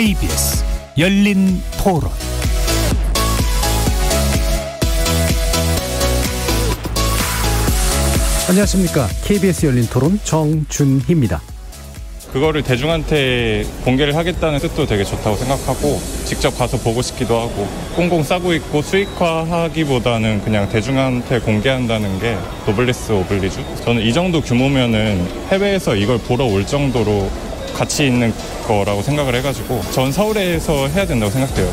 KBS 열린 토론. 안녕하십니까. KBS 열린 토론 정준희입니다. 그거를 대중한테 공개를 하겠다는 뜻도 되게 좋다고 생각하고 직접 가서 보고 싶기도 하고 꽁꽁 싸고 있고 수익화하기보다는 그냥 대중한테 공개한다는 게 노블리스 오블리주? 저는 이 정도 규모면은 해외에서 이걸 보러 올 정도로 가치 있는 거라고 생각을 해가지고 전 서울에서 해야 된다고 생각해요.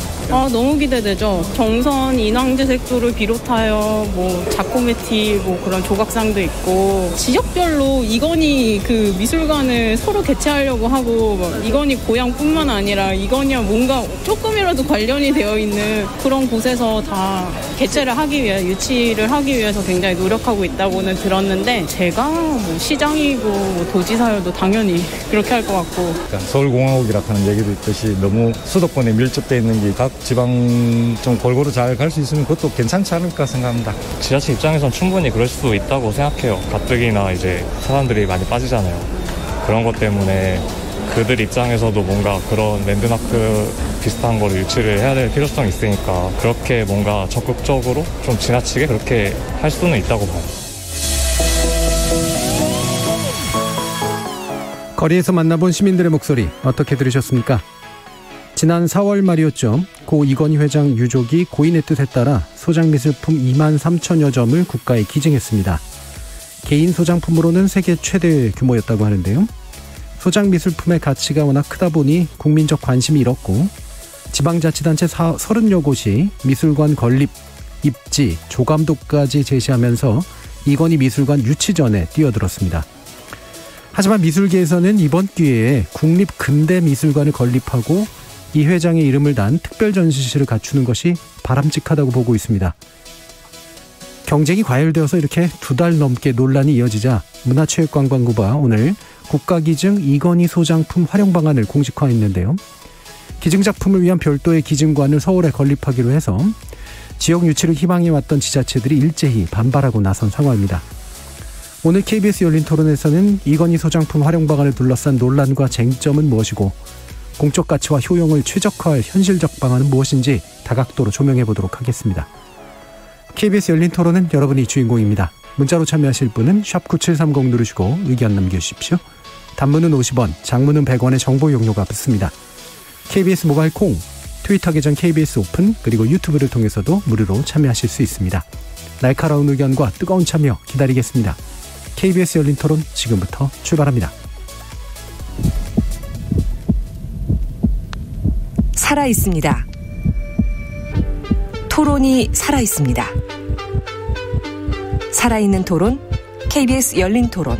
너무 기대되죠. 경선 인왕제 색소를 비롯하여 자코메티 그런 조각상도 있고 지역별로 이건희 그 미술관을 서로 개최하려고 하고 이건희 고향뿐만 아니라 이건희와 뭔가 조금이라도 관련이 되어 있는 그런 곳에서 다 개최를 하기 위해 유치를 하기 위해서 굉장히 노력하고 있다고는 들었는데 제가 시장이고 도지사여도 당연히 그렇게 할 것 같고 서울공화국이라 하는 얘기도 있듯이 너무 수도권에 밀접되어 있는 게 각 지방 좀 골고루 잘 갈 수 있으면 그것도 괜찮지 않을까 생각합니다. 지자체 입장에선 충분히 그럴 수도 있다고 생각해요. 가뜩이나 이제 사람들이 많이 빠지잖아요. 그런 것 때문에 그들 입장에서도 뭔가 그런 랜드마크 비슷한 걸 유치를 해야 될 필요성이 있으니까 그렇게 뭔가 적극적으로 좀 지나치게 그렇게 할 수는 있다고 봐요. 거리에서 만나본 시민들의 목소리 어떻게 들으셨습니까? 지난 4월 말이었죠. 고 이건희 회장 유족이 고인의 뜻에 따라 소장미술품 2만 3천여 점을 국가에 기증했습니다. 개인 소장품으로는 세계 최대 규모였다고 하는데요. 소장미술품의 가치가 워낙 크다 보니 국민적 관심이 일었고 지방자치단체 30여 곳이 미술관 건립, 입지, 조감도까지 제시하면서 이건희 미술관 유치전에 뛰어들었습니다. 하지만 미술계에서는 이번 기회에 국립근대미술관을 건립하고 이 회장의 이름을 단 특별전시실을 갖추는 것이 바람직하다고 보고 있습니다. 경쟁이 과열되어서 이렇게 2달 넘게 논란이 이어지자 문화체육관광부가 오늘 국가기증 이건희 소장품 활용 방안을 공식화했는데요. 기증작품을 위한 별도의 기증관을 서울에 건립하기로 해서 지역 유치를 희망해왔던 지자체들이 일제히 반발하고 나선 상황입니다. 오늘 KBS 열린 토론에서는 이건희 소장품 활용 방안을 둘러싼 논란과 쟁점은 무엇이고 공적 가치와 효용을 최적화할 현실적 방안은 무엇인지 다각도로 조명해 보도록 하겠습니다. KBS 열린 토론은 여러분이 주인공입니다. 문자로 참여하실 분은 샵9730 누르시고 의견 남겨주십시오. 단문은 50원, 장문은 100원의 정보 용료가 붙습니다. KBS 모바일 콩, 트위터 계정 KBS 오픈 그리고 유튜브를 통해서도 무료로 참여하실 수 있습니다. 날카로운 의견과 뜨거운 참여 기다리겠습니다. KBS 열린 토론 지금부터 출발합니다. 살아있습니다. 토론이 살아있습니다. 살아있는 토론, KBS 열린 토론.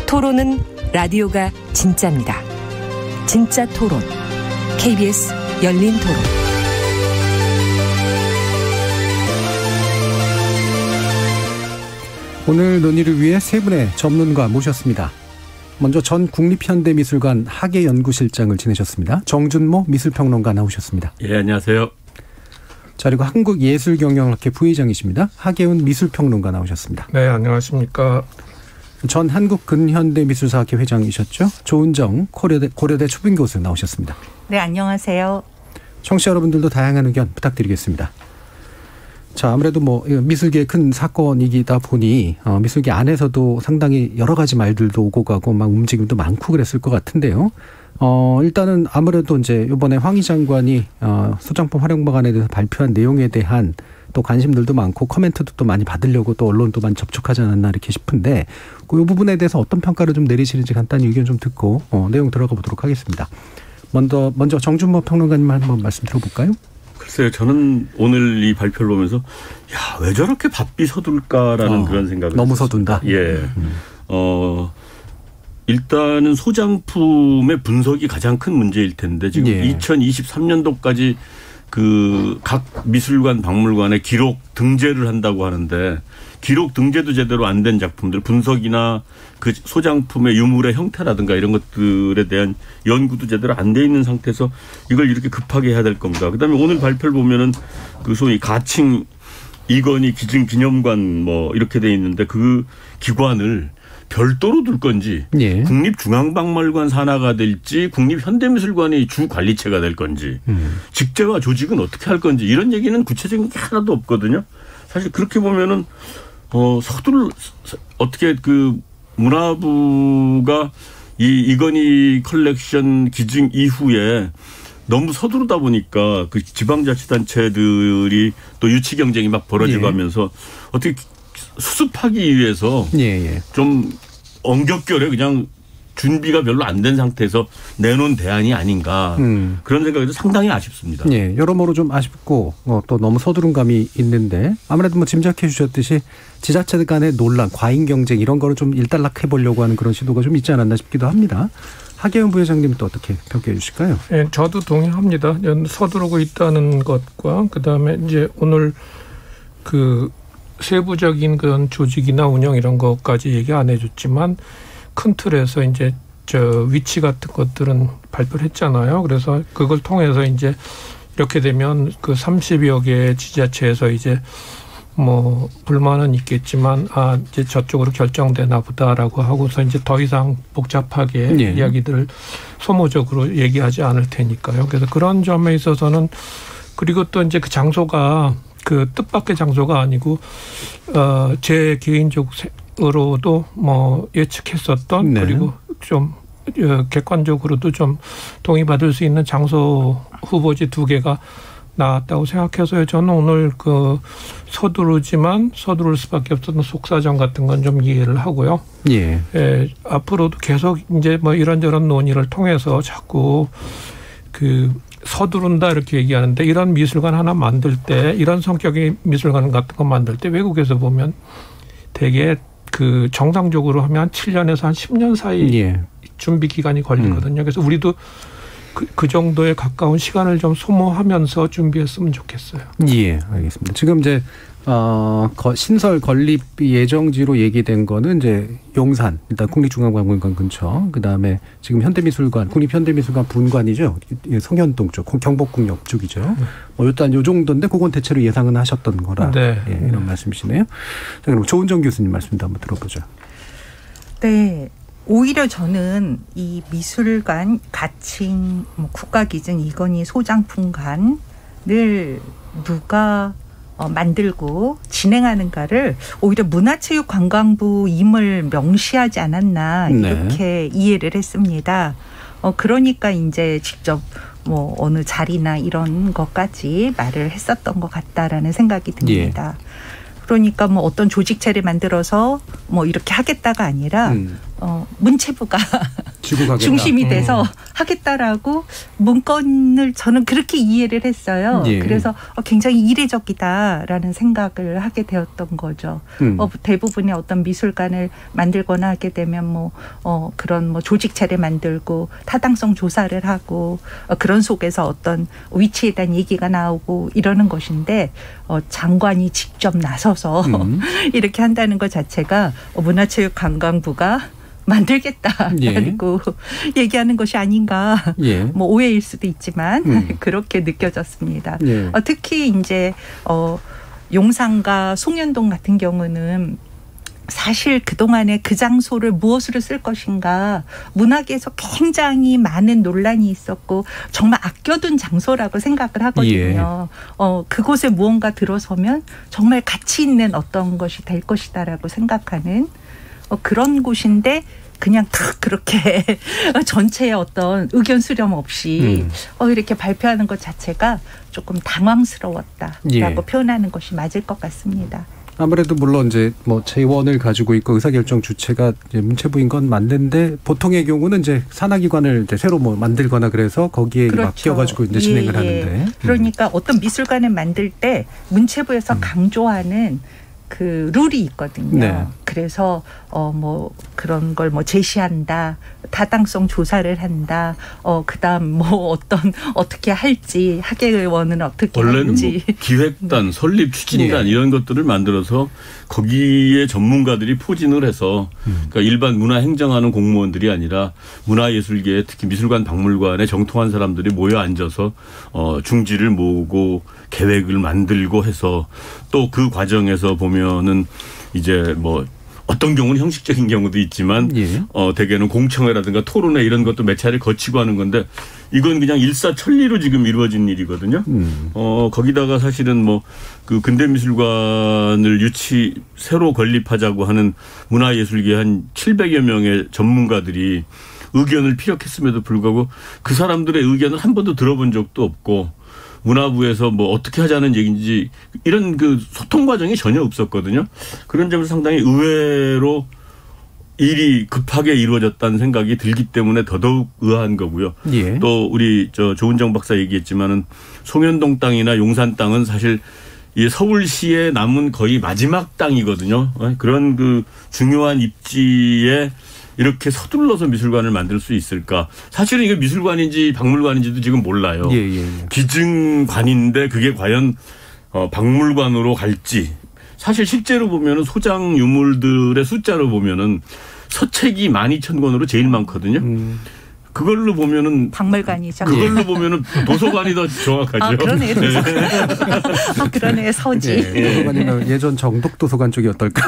토론은 라디오가 진짜입니다. 진짜 토론, KBS 열린 토론. 오늘 논의를 위해 세 분의 전문가 모셨습니다. 먼저 전 국립현대미술관 학예연구실장을 지내셨습니다. 정준모 미술평론가 나오셨습니다. 예, 안녕하세요. 자, 그리고 한국예술경영학회 부회장이십니다. 하계훈 미술평론가 나오셨습니다. 네, 안녕하십니까. 전 한국근현대미술사학회 회장이셨죠. 조은정 고려대 초빙교수 나오셨습니다. 네, 안녕하세요. 청취자 여러분들도 다양한 의견 부탁드리겠습니다. 자, 아무래도 미술계의 큰 사건이기다 보니 미술계 안에서도 상당히 여러 가지 말들도 오고 가고 막 움직임도 많고 그랬을 것 같은데요. 일단은 아무래도 이제 이번에 황희 장관이 소장품 활용 방안에 대해서 발표한 내용에 대한 또 관심들도 많고 코멘트도 또 많이 받으려고 또 언론도 많이 접촉하지 않았나 이렇게 싶은데 그 부분에 대해서 어떤 평가를 좀 내리시는지 간단히 의견 좀 듣고 내용 들어가 보도록 하겠습니다. 먼저 정준모 평론가님 한번 말씀 들어볼까요? 글쎄요, 저는 오늘 이 발표를 보면서 왜 저렇게 바삐 서둘까라는 그런 생각을 너무 했었습니다. 서둔다. 예. 일단은 소장품의 분석이 가장 큰 문제일 텐데 지금 2023년도까지 그 각 미술관 박물관에 기록 등재를 한다고 하는데 기록 등재도 제대로 안 된 작품들 분석이나 그 소장품의 유물의 형태라든가 이런 것들에 대한 연구도 제대로 안 돼 있는 상태에서 이걸 이렇게 급하게 해야 될 겁니다. 그다음에 오늘 발표를 보면은 그 소위 가칭 이건희 기증 기념관 이렇게 돼 있는데 그 기관을 별도로 둘 건지 예. 국립중앙박물관 산하가 될지 국립현대미술관이 주 관리체가 될 건지 직제와 조직은 어떻게 할 건지 이런 얘기는 구체적인 게 하나도 없거든요. 사실 그렇게 보면은 서두를 어떻게 그 문화부가 이 이건희 컬렉션 기증 이후에 너무 서두르다 보니까 그 지방자치단체들이 또 유치 경쟁이 막 벌어지고 예. 하면서 어떻게 수습하기 위해서 예. 좀 엉겹결에 그냥 준비가 별로 안 된 상태에서 내놓은 대안이 아닌가 그런 생각이 상당히 아쉽습니다. 예, 여러모로 좀 아쉽고 또 너무 서두른 감이 있는데 아무래도 뭐 짐작해 주셨듯이 지자체들 간의 논란, 과잉 경쟁 이런 거를 좀 일단락해 보려고 하는 그런 시도가 좀 있지 않았나 싶기도 합니다. 하계현 부회장님은 또 어떻게 평가해 주실까요? 예, 저도 동의합니다. 서두르고 있다는 것과 그다음에 이제 오늘 그 세부적인 그런 조직이나 운영 이런 것까지 얘기 안 해줬지만 큰 틀에서 이제 위치 같은 것들은 발표를 했잖아요. 그래서 그걸 통해서 이제 이렇게 되면 그 30여 개의 지자체에서 이제 뭐 불만은 있겠지만 이제 저쪽으로 결정되나 보다라고 하고서 이제 더 이상 복잡하게 예. 이야기들을 소모적으로 얘기하지 않을 테니까요. 그래서 그런 점에 있어서는 그리고 또 이제 그 장소가 그 뜻밖의 장소가 아니고 제 개인적으로도 뭐 예측했었던 네. 그리고 좀 객관적으로도 좀 동의받을 수 있는 장소 후보지 2개가 나왔다고 생각해서요. 저는 오늘 그 서두르지만 서두를 수밖에 없었던 속사정 같은 건 좀 이해를 하고요. 예. 앞으로도 계속 이제 뭐 이런저런 논의를 통해서 자꾸 그 서두른다 이렇게 얘기하는데 이런 미술관 하나 만들 때 이런 성격의 미술관 같은 거 만들 때 외국에서 보면 되게 그 정상적으로 하면 한 7년에서 한 10년 사이 예. 준비 기간이 걸리거든요. 그래서 우리도 그 정도에 가까운 시간을 좀 소모하면서 준비했으면 좋겠어요. 예, 알겠습니다. 지금 이제 신설 건립 예정지로 얘기된 거는 이제 용산, 일단 국립중앙박물관 근처, 그 다음에 지금 현대미술관, 국립현대미술관 분관이죠. 성현동 쪽, 경복궁역 쪽이죠. 일단 요 정도인데 그건 대체로 예상은 하셨던 거라. 네. 예, 이런 말씀이시네요. 자, 그럼 조은정 교수님 말씀도 한번 들어보죠. 네. 오히려 저는 이 미술관 가칭 국가기증 이건희 소장품관을 누가 만들고 진행하는가를 오히려 문화체육관광부임을 명시하지 않았나 이렇게 네. 이해를 했습니다. 그러니까 이제 직접 뭐 어느 자리나 이런 것까지 말을 했었던 것 같다라는 생각이 듭니다. 예. 그러니까 뭐 어떤 조직체를 만들어서 뭐 이렇게 하겠다가 아니라 문체부가 중심이 돼서 하겠다라고 문건을 저는 그렇게 이해를 했어요. 예. 그래서 굉장히 이례적이다라는 생각을 하게 되었던 거죠. 대부분의 어떤 미술관을 만들거나 하게 되면 뭐 그런 뭐 조직체를 만들고 타당성 조사를 하고 그런 속에서 어떤 위치에 대한 얘기가 나오고 이러는 것인데 장관이 직접 나서서 이렇게 한다는 것 자체가 문화체육관광부가 만들겠다라고 예. 얘기하는 것이 아닌가. 예. 뭐 오해일 수도 있지만 그렇게 느껴졌습니다. 예. 특히 이제 용산과 송현동 같은 경우는 사실 그동안에 그 장소를 무엇으로 쓸 것인가 문학에서 굉장히 많은 논란이 있었고 정말 아껴둔 장소라고 생각을 하거든요. 예. 그곳에 무언가 들어서면 정말 가치 있는 어떤 것이 될 것이다라고 생각하는 그런 곳인데 그냥 탁 그렇게 전체의 어떤 의견 수렴 없이 이렇게 발표하는 것 자체가 조금 당황스러웠다라고 예. 표현하는 것이 맞을 것 같습니다. 아무래도 물론 이제 뭐 재원을 가지고 있고 의사결정 주체가 이제 문체부인 건 맞는데 보통의 경우는 이제 산하기관을 이제 새로 뭐 만들거나 그래서 거기에 그렇죠. 맡겨가지고 이제 진행을 예. 하는데. 그러니까 어떤 미술관을 만들 때 문체부에서 강조하는 그 룰이 있거든요. 네. 그래서 뭐 그런 걸 뭐 제시한다, 타당성 조사를 한다, 그다음 뭐 어떻게 할지 학예원은 어떻게 원래는 할지 뭐 기획단, 설립 추진단 네. 이런 것들을 만들어서 거기에 전문가들이 포진을 해서 그러니까 일반 문화 행정하는 공무원들이 아니라 문화예술계 특히 미술관, 박물관에 정통한 사람들이 모여 앉아서 중지를 모으고 계획을 만들고 해서 또 그 과정에서 보면은 이제 뭐 어떤 경우는 형식적인 경우도 있지만 대개는 공청회라든가 토론회 이런 것도 몇 차례 거치고 하는 건데 이건 그냥 일사천리로 지금 이루어진 일이거든요. 거기다가 사실은 뭐 그 근대미술관을 새로 건립하자고 하는 문화예술계 한 700여 명의 전문가들이 의견을 피력했음에도 불구하고 그 사람들의 의견을 한 번도 들어본 적도 없고 문화부에서 뭐 어떻게 하자는 얘기인지 이런 그 소통 과정이 전혀 없었거든요. 그런 점에서 상당히 의외로 일이 급하게 이루어졌다는 생각이 들기 때문에 더더욱 의아한 거고요. 또 우리 조은정 박사 얘기했지만은 송현동 땅이나 용산 땅은 사실 이 서울시에 남은 거의 마지막 땅이거든요. 그런 그 중요한 입지에 이렇게 서둘러서 미술관을 만들 수 있을까? 사실은 이게 미술관인지 박물관인지도 지금 몰라요. 기증관인데 그게 과연 박물관으로 갈지. 사실 실제로 보면은 소장 유물들의 숫자로 보면은 서책이 12,000권으로 제일 많거든요. 그걸로 보면은 박물관이죠. 그걸로 보면은 도서관이 더 정확하죠. 아, 그러네. 아, 그러네. 서지. 도서관이면 예전 정독 도서관 쪽이 어떨까?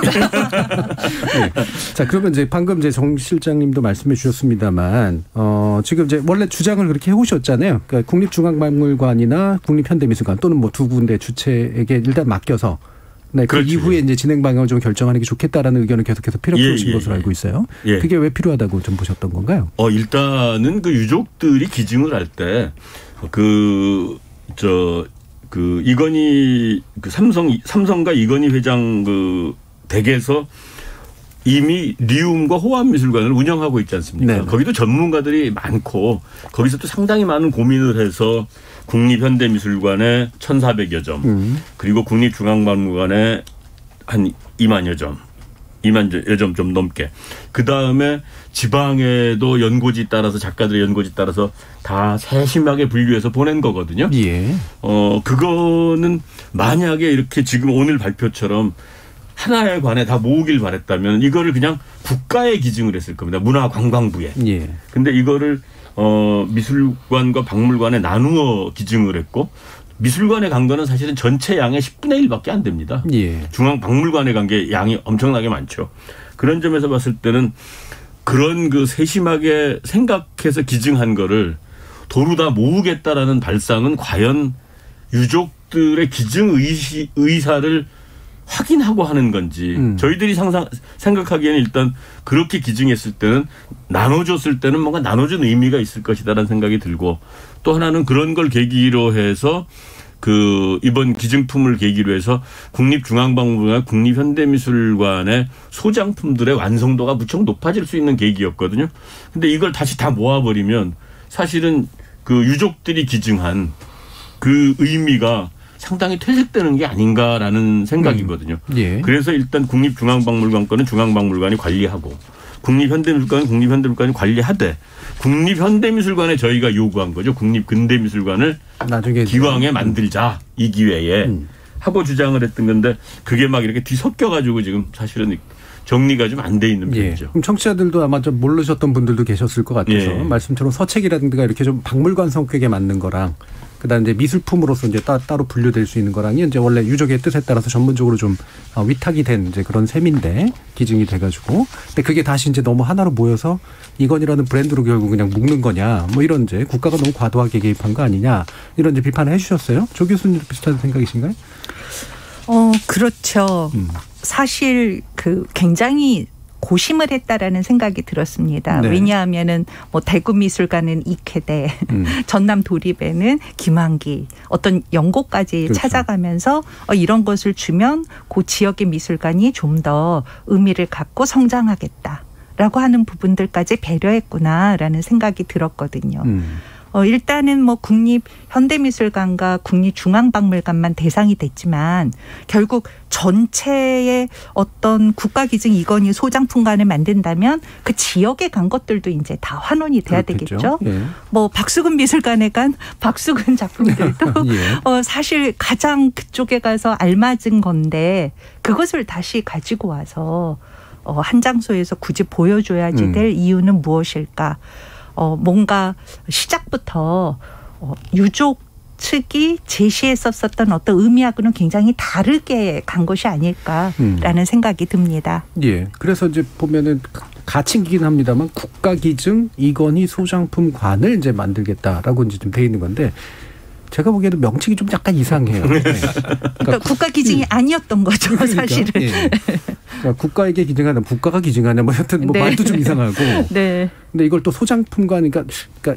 자, 그러면 이제 방금 이제 정 실장님도 말씀해 주셨습니다만, 지금 이제 원래 주장을 그렇게 해오셨잖아요. 그러니까 국립중앙박물관이나 국립현대미술관 또는 뭐 두 군데 주체에게 일단 맡겨서. 네, 그 이후에 이제 진행 방향을 좀 결정하는 게 좋겠다라는 의견을 계속해서 피력해 오신 것으로 알고 있어요. 그게 왜 필요하다고 좀 보셨던 건가요? 일단은 그 유족들이 기증을 할 때 이건희 삼성과 이건희 회장 그 댁에서 이미 리움과 호암미술관을 운영하고 있지 않습니까? 거기도 전문가들이 많고 거기서 또 상당히 많은 고민을 해서 국립현대미술관에 1,400여 점, 그리고 국립중앙박물관에 한 2만여 점 좀 넘게. 그다음에 지방에도 연고지 따라서 작가들의 연고지 따라서 다 세심하게 분류해서 보낸 거거든요. 그거는 만약에 이렇게 지금 오늘 발표처럼 하나의 관에 다 모으길 바랬다면 이거를 그냥 국가에 기증을 했을 겁니다. 문화관광부에. 근데 이거를 미술관과 박물관에 나누어 기증을 했고 미술관에 간 거는 사실은 전체 양의 10분의 1밖에 안 됩니다. 중앙박물관에 간 게 양이 엄청나게 많죠. 그런 점에서 봤을 때는 그런 그 세심하게 생각해서 기증한 거를 도로 다 모으겠다라는 발상은 과연 유족들의 기증 의사를 확인하고 하는 건지 저희들이 생각하기에는 일단 그렇게 기증했을 때는 나눠줬을 때는 뭔가 나눠준 의미가 있을 것이다라는 생각이 들고 또 하나는 그런 걸 계기로 해서 그 이번 기증품을 계기로 해서 국립중앙박물관, 국립현대미술관의 소장품들의 완성도가 무척 높아질 수 있는 계기였거든요. 근데 이걸 다시 다 모아버리면 사실은 그 유족들이 기증한 그 의미가 상당히 퇴색되는 게 아닌가라는 생각이거든요. 그래서 일단 국립중앙박물관 거는 중앙박물관이 관리하고 국립현대미술관은 국립현대미술관이 관리하되 국립현대미술관에 저희가 요구한 거죠. 국립근대미술관을 나중에 기왕에 만들자 이 기회에 하고 주장을 했던 건데 그게 막 이렇게 뒤섞여가지고 지금 사실은 정리가 좀 안 돼 있는 편이죠. 그럼 청취자들도 아마 좀 모르셨던 분들도 계셨을 것 같아서 말씀처럼 서책이라든가 이렇게 좀 박물관 성격에 맞는 거랑 그다음 이제 미술품으로서 이제 따로 분류될 수 있는 거랑이 이제 원래 유족의 뜻에 따라서 전문적으로 좀 위탁이 된 이제 그런 셈인데 기증이 돼가지고 근데 그게 다시 이제 너무 하나로 모여서 이건이라는 브랜드로 결국 그냥 묶는 거냐 뭐 이런 이제 국가가 너무 과도하게 개입한 거 아니냐 이런 이제 비판을 해주셨어요. 조 교수님도 비슷한 생각이신가요? 그렇죠. 사실 그 굉장히 고심을 했다라는 생각이 들었습니다. 왜냐하면은 뭐 대구미술관은 이쾌대, 전남 도립에는 김한기, 어떤 연고까지 찾아가면서 이런 것을 주면 그 지역의 미술관이 좀 더 의미를 갖고 성장하겠다라고 하는 부분들까지 배려했구나라는 생각이 들었거든요. 일단은 뭐 국립현대미술관과 국립중앙박물관만 대상이 됐지만 결국 전체의 어떤 국가기증 이건희 소장품관을 만든다면 그 지역에 간 것들도 이제 다 환원이 돼야 되겠죠. 뭐 박수근 미술관에 간 박수근 작품들도 사실 가장 그쪽에 가서 알맞은 건데 그것을 다시 가지고 와서 한 장소에서 굳이 보여줘야지 될 이유는 무엇일까? 뭔가 시작부터 유족 측이 제시했었던 어떤 의미하고는 굉장히 다르게 간 것이 아닐까라는 생각이 듭니다. 예. 그래서 이제 보면은 가칭이긴 합니다만 국가기증 이건희 소장품 관을 이제 만들겠다라고 이제 좀 돼 있는 건데 제가 보기에는 명칭이 좀 약간 이상해요. 네. 그러니까 국가기증이 아니었던 거죠, 그러니까, 사실은. 예. 그러니까 국가에게 기증하는 국가가 기증하는 뭐 여튼 뭐 네. 말도 좀 이상하고. 네. 근데 이걸 또 소장품관 그러니까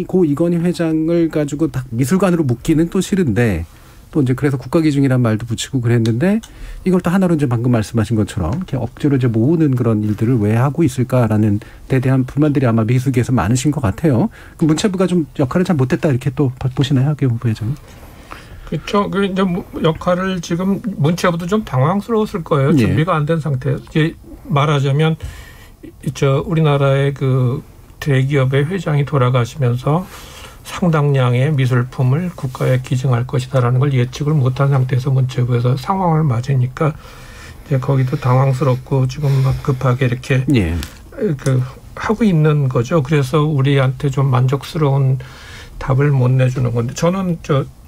고 이건희 회장을 가지고 딱 미술관으로 묶기는 또 싫은데 또 이제 그래서 국가기증이란 말도 붙이고 그랬는데 이걸 또 하나로 이제 방금 말씀하신 것처럼 이렇게 억지로 이제 모으는 그런 일들을 왜 하고 있을까라는 데 대한 불만들이 아마 미술계에서 많으신 것 같아요. 그 문체부가 좀 역할을 잘 못했다 이렇게 또 보시나요, 하계훈 부회장님? 그렇죠. 그 이제 역할을 지금 문체부도 좀 당황스러웠을 거예요. 준비가 안 된 상태에서. 이제 말하자면 우리나라의 그 대기업의 회장이 돌아가시면서 상당량의 미술품을 국가에 기증할 것이다라는 걸 예측을 못한 상태에서 문체부에서 상황을 맞으니까 이제 거기도 당황스럽고 지금 막 급하게 이렇게 그 하고 있는 거죠. 그래서 우리한테 좀 만족스러운 답을 못 내주는 건데 저는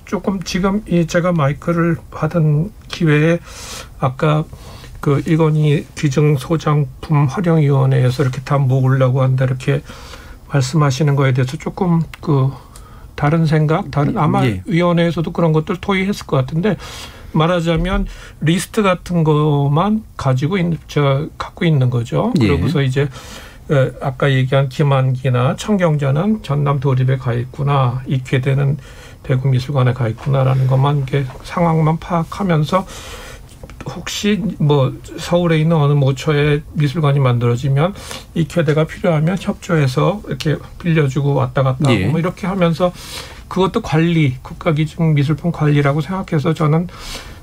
조금 지금 제가 마이크를 하던 기회에 아까 그 이건희 기증 소장품 활용위원회에서 이렇게 다 모으려고 한다 이렇게 말씀하시는 거에 대해서 조금 다른 생각, 아마 위원회에서도 그런 것들 토의했을 것 같은데 말하자면 리스트 같은 것만 갖고 있는 거죠. 그러고서 이제 아까 얘기한 김한기나 청경자는 전남 도립에 가 있구나, 익회되는 대구미술관에 가 있구나라는 것만 이렇게 상황만 파악하면서 혹시 뭐 서울에 있는 어느 모처에 미술관이 만들어지면 익회대가 필요하면 협조해서 이렇게 빌려주고 왔다 갔다 하고 뭐 이렇게 하면서 그것도 관리, 국가기증 미술품 관리라고 생각해서 저는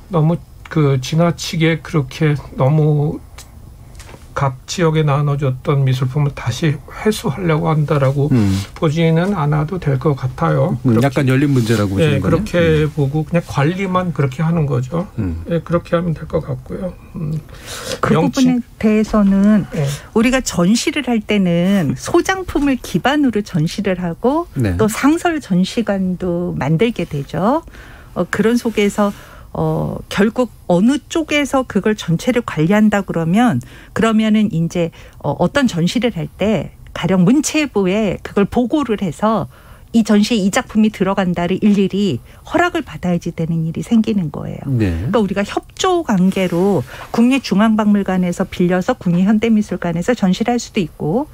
너무 지나치게 그렇게 너무 각 지역에 나눠줬던 미술품을 다시 회수하려고 한다라고 보지는 않아도 될 것 같아요. 약간 열린 문제라고 보시는 거예요? 그렇게 보고 그냥 관리만 그렇게 하는 거죠. 그렇게 하면 될 것 같고요. 그 부분에 대해서는 우리가 전시를 할 때는 소장품을 기반으로 전시를 하고 또 상설 전시관도 만들게 되죠. 그런 속에서 결국 어느 쪽에서 그걸 전체를 관리한다 그러면은 이제 어떤 전시를 할 때 가령 문체부에 그걸 보고를 해서 이 전시에 이 작품이 들어간다를 일일이 허락을 받아야지 되는 일이 생기는 거예요. 그러니까 우리가 협조 관계로 국립중앙박물관에서 빌려서 국립현대미술관에서 전시를 할 수도 있고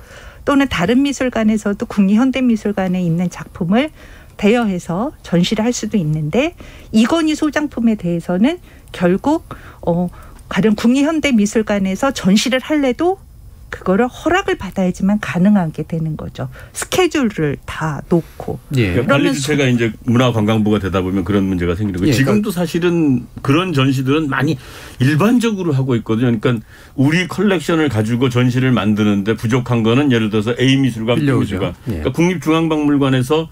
또는 다른 미술관에서도 국립현대미술관에 있는 작품을 대여해서 전시를 할 수도 있는데 이건희 소장품에 대해서는 결국 가령 국립현대미술관에서 전시를 할래도 그거를 허락을 받아야지만 가능하게 되는 거죠. 스케줄을 다 놓고. 그러니까 관리 주체가 이제 문화관광부가 되다 보면 그런 문제가 생기는 거예요. 지금도 사실은 그런 전시들은 많이 일반적으로 하고 있거든요. 그러니까 우리 컬렉션을 가지고 전시를 만드는데 부족한 거는 예를 들어서 A미술관, B미술관. 그러니까 국립중앙박물관에서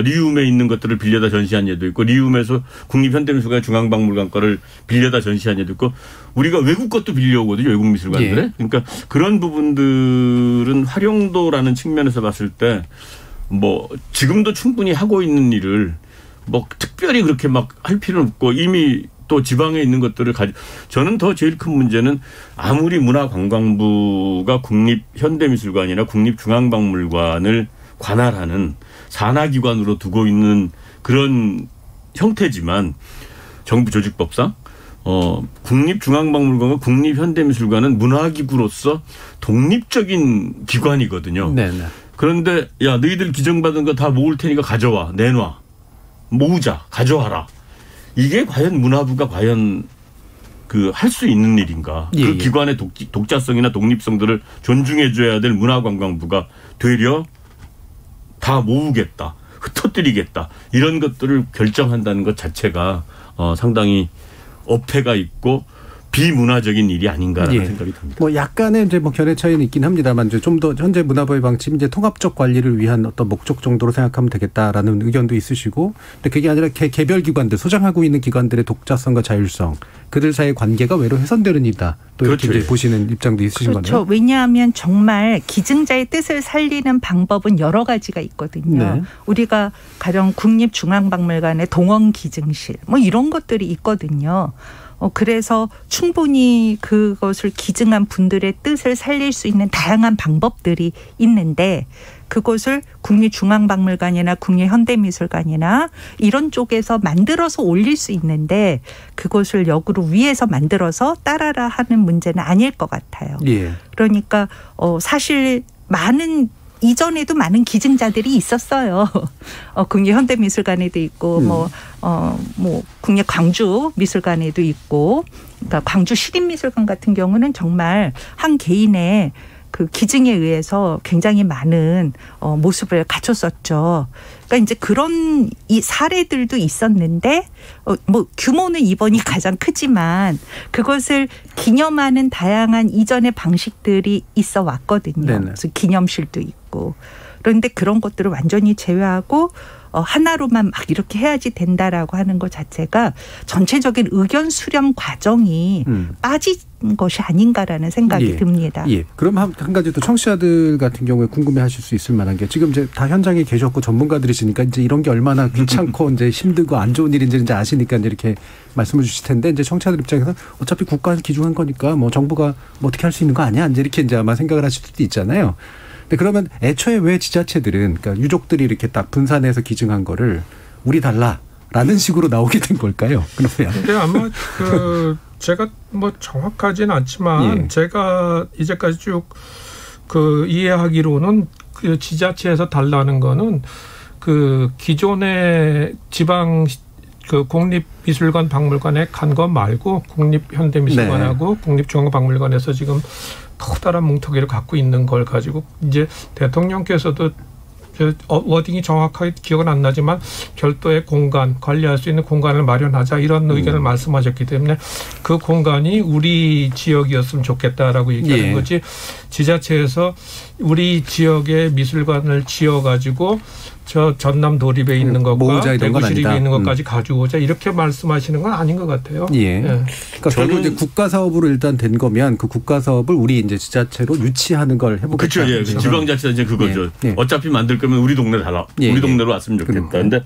리움에 있는 것들을 빌려다 전시한 예도 있고 리움에서 국립현대미술관 중앙박물관 거를 빌려다 전시한 예도 있고 우리가 외국 것도 빌려오거든요. 외국 미술관들에. 그러니까 그런 부분들은 활용도라는 측면에서 봤을 때 뭐 지금도 충분히 하고 있는 일을 뭐 특별히 그렇게 막 할 필요는 없고 이미 또 지방에 있는 것들을 저는 더 제일 큰 문제는 아무리 문화관광부가 국립현대미술관이나 국립중앙박물관을 관할하는 산하기관으로 두고 있는 그런 형태지만 정부 조직법상 국립중앙박물관과 국립현대미술관은 문화기구로서 독립적인 기관이거든요. 네네. 그런데 야 너희들 기증받은 거 다 모을 테니까 가져와 내놔 모으자 가져와라. 이게 과연 문화부가 과연 할 수 있는 일인가. 그 기관의 독자성이나 독립성들을 존중해줘야 될 문화관광부가 되려 다 모으겠다. 흩어뜨리겠다. 이런 것들을 결정한다는 것 자체가 상당히 어폐가 있고 비문화적인 일이 아닌가라는 생각이 듭니다. 뭐 약간의 이제 뭐 견해 차이는 있긴 합니다만 좀 더 현재 문화부의 방침이 이제 통합적 관리를 위한 어떤 목적 정도로 생각하면 되겠다라는 의견도 있으시고, 근데 그게 아니라 개별 기관들, 소장하고 있는 기관들의 독자성과 자율성, 그들 사이의 관계가 외로 훼손되는 일이다. 또 이렇게 이제 보시는 입장도 있으신 거네요. 그렇죠. 왜냐하면 정말 기증자의 뜻을 살리는 방법은 여러 가지가 있거든요. 우리가 가령 국립중앙박물관의 동원기증실 뭐 이런 것들이 있거든요. 그래서 충분히 그것을 기증한 분들의 뜻을 살릴 수 있는 다양한 방법들이 있는데, 그것을 국립중앙박물관이나 국립현대미술관이나 이런 쪽에서 만들어서 올릴 수 있는데 그것을 역으로 위에서 만들어서 따라라 하는 문제는 아닐 것 같아요. 그러니까 사실 이전에도 많은 기증자들이 있었어요. 국립현대미술관에도 있고, 국립 광주미술관에도 있고, 그러니까 광주 시립미술관 같은 경우는 정말 한 개인의 그 기증에 의해서 굉장히 많은 모습을 갖췄었죠. 그러니까 이제 그런 이 사례들도 있었는데, 뭐 규모는 이번이 가장 크지만 그것을 기념하는 다양한 이전의 방식들이 있어 왔거든요. 그래서 기념실도 있고. 그런데 그런 것들을 완전히 제외하고 하나로만 막 이렇게 해야지 된다라고 하는 것 자체가 전체적인 의견 수렴 과정이 빠진 것이 아닌가라는 생각이 듭니다. 그럼 한 가지 또 청취자들 같은 경우에 궁금해하실 수 있을 만한 게, 지금 이제 다 현장에 계셨고 전문가들이시니까 이제 이런 게 얼마나 귀찮고 이제 힘들고 안 좋은 일인지 이제 아시니까 이제 이렇게 말씀을 주실 텐데, 이제 청취자들 입장에서 어차피 국가에서 기증한 거니까 뭐 정부가 뭐 어떻게 할 수 있는 거 아니야? 이제 이렇게 이제 아마 생각을 하실 수도 있잖아요. 근데 그러면 애초에 왜 지자체들은, 그러니까 유족들이 이렇게 딱 분산해서 기증한 거를 우리 달라라는 식으로 나오게 된 걸까요? 그러면. 근데 아마 제가 뭐 정확하지는 않지만 제가 이제까지 쭉 이해하기로는 그 지자체에서 달라는 거는 그 기존의 지방 국립미술관 박물관에 간 거 말고 국립현대미술관하고 국립중앙박물관에서 지금 커다란 뭉텅이를 갖고 있는 걸 가지고 이제 대통령께서도 워딩이 정확하게 기억은 안 나지만 별도의 공간, 관리할 수 있는 공간을 마련하자 이런 의견을 말씀하셨기 때문에 그 공간이 우리 지역이었으면 좋겠다라고 얘기하는 거지, 지자체에서 우리 지역의 미술관을 지어가지고 저 전남 도립에 있는 것과 대구 시립에 있는 것까지 가져오자 이렇게 말씀하시는 건 아닌 것 같아요. 그러니까 결국 이제 국가 사업으로 일단 된 거면 그 국가 사업을 우리 이제 지자체로 유치하는 걸 해보겠다. 그렇죠. 지방자치가 이제 그거죠. 어차피 만들 거면 우리 동네 우리 동네로 왔으면 좋겠다. 그런데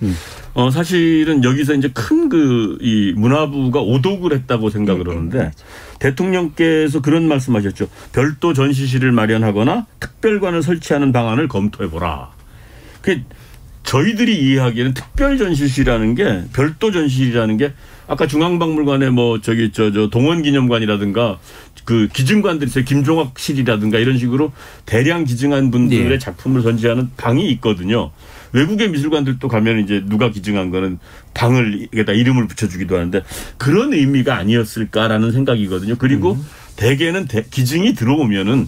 사실은 여기서 이제 큰 이 문화부가 오독을 했다고 생각을 하는데, 대통령께서 그런 말씀하셨죠. 별도 전시실을 마련하거나 특별관을 설치하는 방안을 검토해보라. 저희들이 이해하기에는 특별 전시실이라는 게, 별도 전시실이라는 게 아까 중앙박물관에 저 동원기념관이라든가 그 기증관들이 있어요. 김종학실이라든가 이런 식으로 대량 기증한 분들의 작품을 전시하는 방이 있거든요. 외국의 미술관들도 가면 이제 누가 기증한 거는 방을 여기다 이름을 붙여주기도 하는데, 그런 의미가 아니었을까라는 생각이거든요. 그리고 대개는 기증이 들어오면은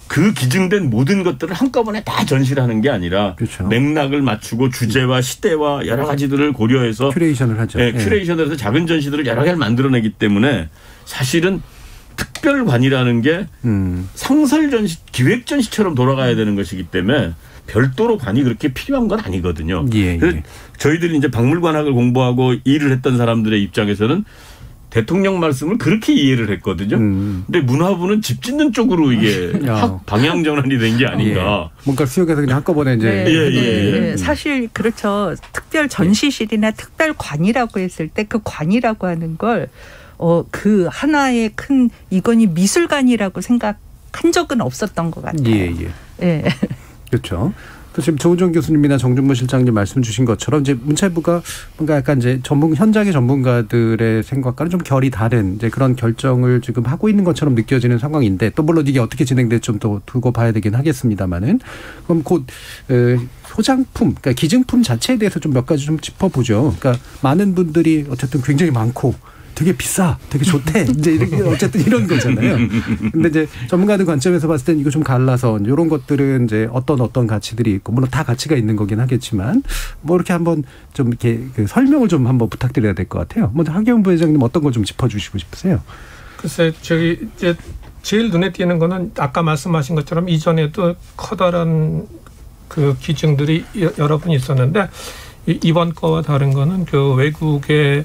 그 기증된 모든 것들을 한꺼번에 다 전시를 하는 게 아니라 맥락을 맞추고 주제와 시대와 여러 가지들을 고려해서 큐레이션을 하죠. 큐레이션을 해서 작은 전시들을 여러 개를 만들어내기 때문에 사실은 특별관이라는 게 상설 전시, 기획 전시처럼 돌아가야 되는 것이기 때문에 별도로 관이 그렇게 필요한 건 아니거든요. 그래서 저희들이 이제 박물관학을 공부하고 일을 했던 사람들의 입장에서는 대통령 말씀을 그렇게 이해를 했거든요. 근데 문화부는 집 짓는 쪽으로 이게 방향 전환이 된 게 아닌가. 뭔가 수역에서 그냥 한꺼번에 이제. 사실 그렇죠. 특별 전시실이나 특별관이라고 했을 때 그 관이라고 하는 걸 그 하나의 큰 이건희 미술관이라고 생각한 적은 없었던 것 같아요. 그렇죠. 또 지금 조은정 교수님이나 정준모 실장님 말씀 주신 것처럼 이제 문체부가 뭔가 약간 이제 현장의 전문가들의 생각과는 좀 결이 다른 이제 그런 결정을 지금 하고 있는 것처럼 느껴지는 상황인데, 또 물론 이게 어떻게 진행될지 좀 더 두고 봐야 되긴 하겠습니다만은, 그럼 곧 소장품, 그러니까 기증품 자체에 대해서 좀 몇 가지 좀 짚어보죠. 그러니까 많은 분들이 어쨌든 굉장히 많고 되게 비싸, 되게 좋대. 이제 이렇게 어쨌든 이런 거잖아요. 근데 이제 전문가들 관점에서 봤을 땐 이거 좀 갈라서 이런 것들은 이제 어떤 가치들이 있고, 물론 다 가치가 있는 거긴 하겠지만, 뭐 이렇게 한번 좀 이렇게 설명을 좀 한번 부탁드려야 될 것 같아요. 먼저 하기훈 부회장님 어떤 걸 좀 짚어주시고 싶으세요? 글쎄 저기 이제 제일 눈에 띄는 거는 아까 말씀하신 것처럼 이전에도 커다란 그 기증들이 여러 번 있었는데 이번 거와 다른 거는 그 외국의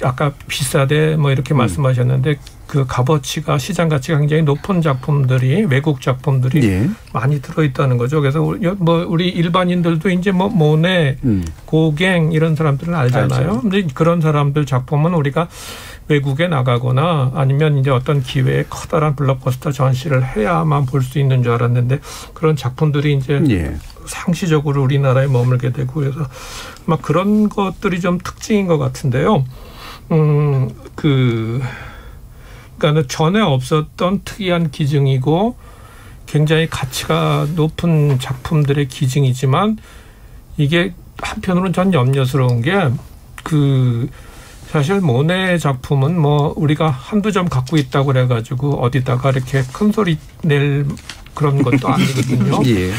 아까 비싸대 뭐 이렇게 말씀하셨는데 그 값어치가 시장 가치가 굉장히 높은 작품들이 외국 작품들이 예. 많이 들어있다는 거죠. 그래서 우리 일반인들도 이제 뭐 모네, 고갱 이런 사람들은 알잖아요. 근데 그런 사람들 작품은 우리가 외국에 나가거나 아니면 이제 어떤 기회에 커다란 블록버스터 전시를 해야만 볼 수 있는 줄 알았는데 그런 작품들이 이제 예. 상시적으로 우리나라에 머물게 되고 그래서 막 그런 것들이 좀 특징인 것 같은데요. 그러니까 전에 없었던 특이한 기증이고 굉장히 가치가 높은 작품들의 기증이지만 이게 한편으로는 전 염려스러운 게 사실 모네 작품은 뭐 우리가 한두 점 갖고 있다고 그래가지고 어디다가 이렇게 큰 소리 낼 그런 것도 아니거든요. 예.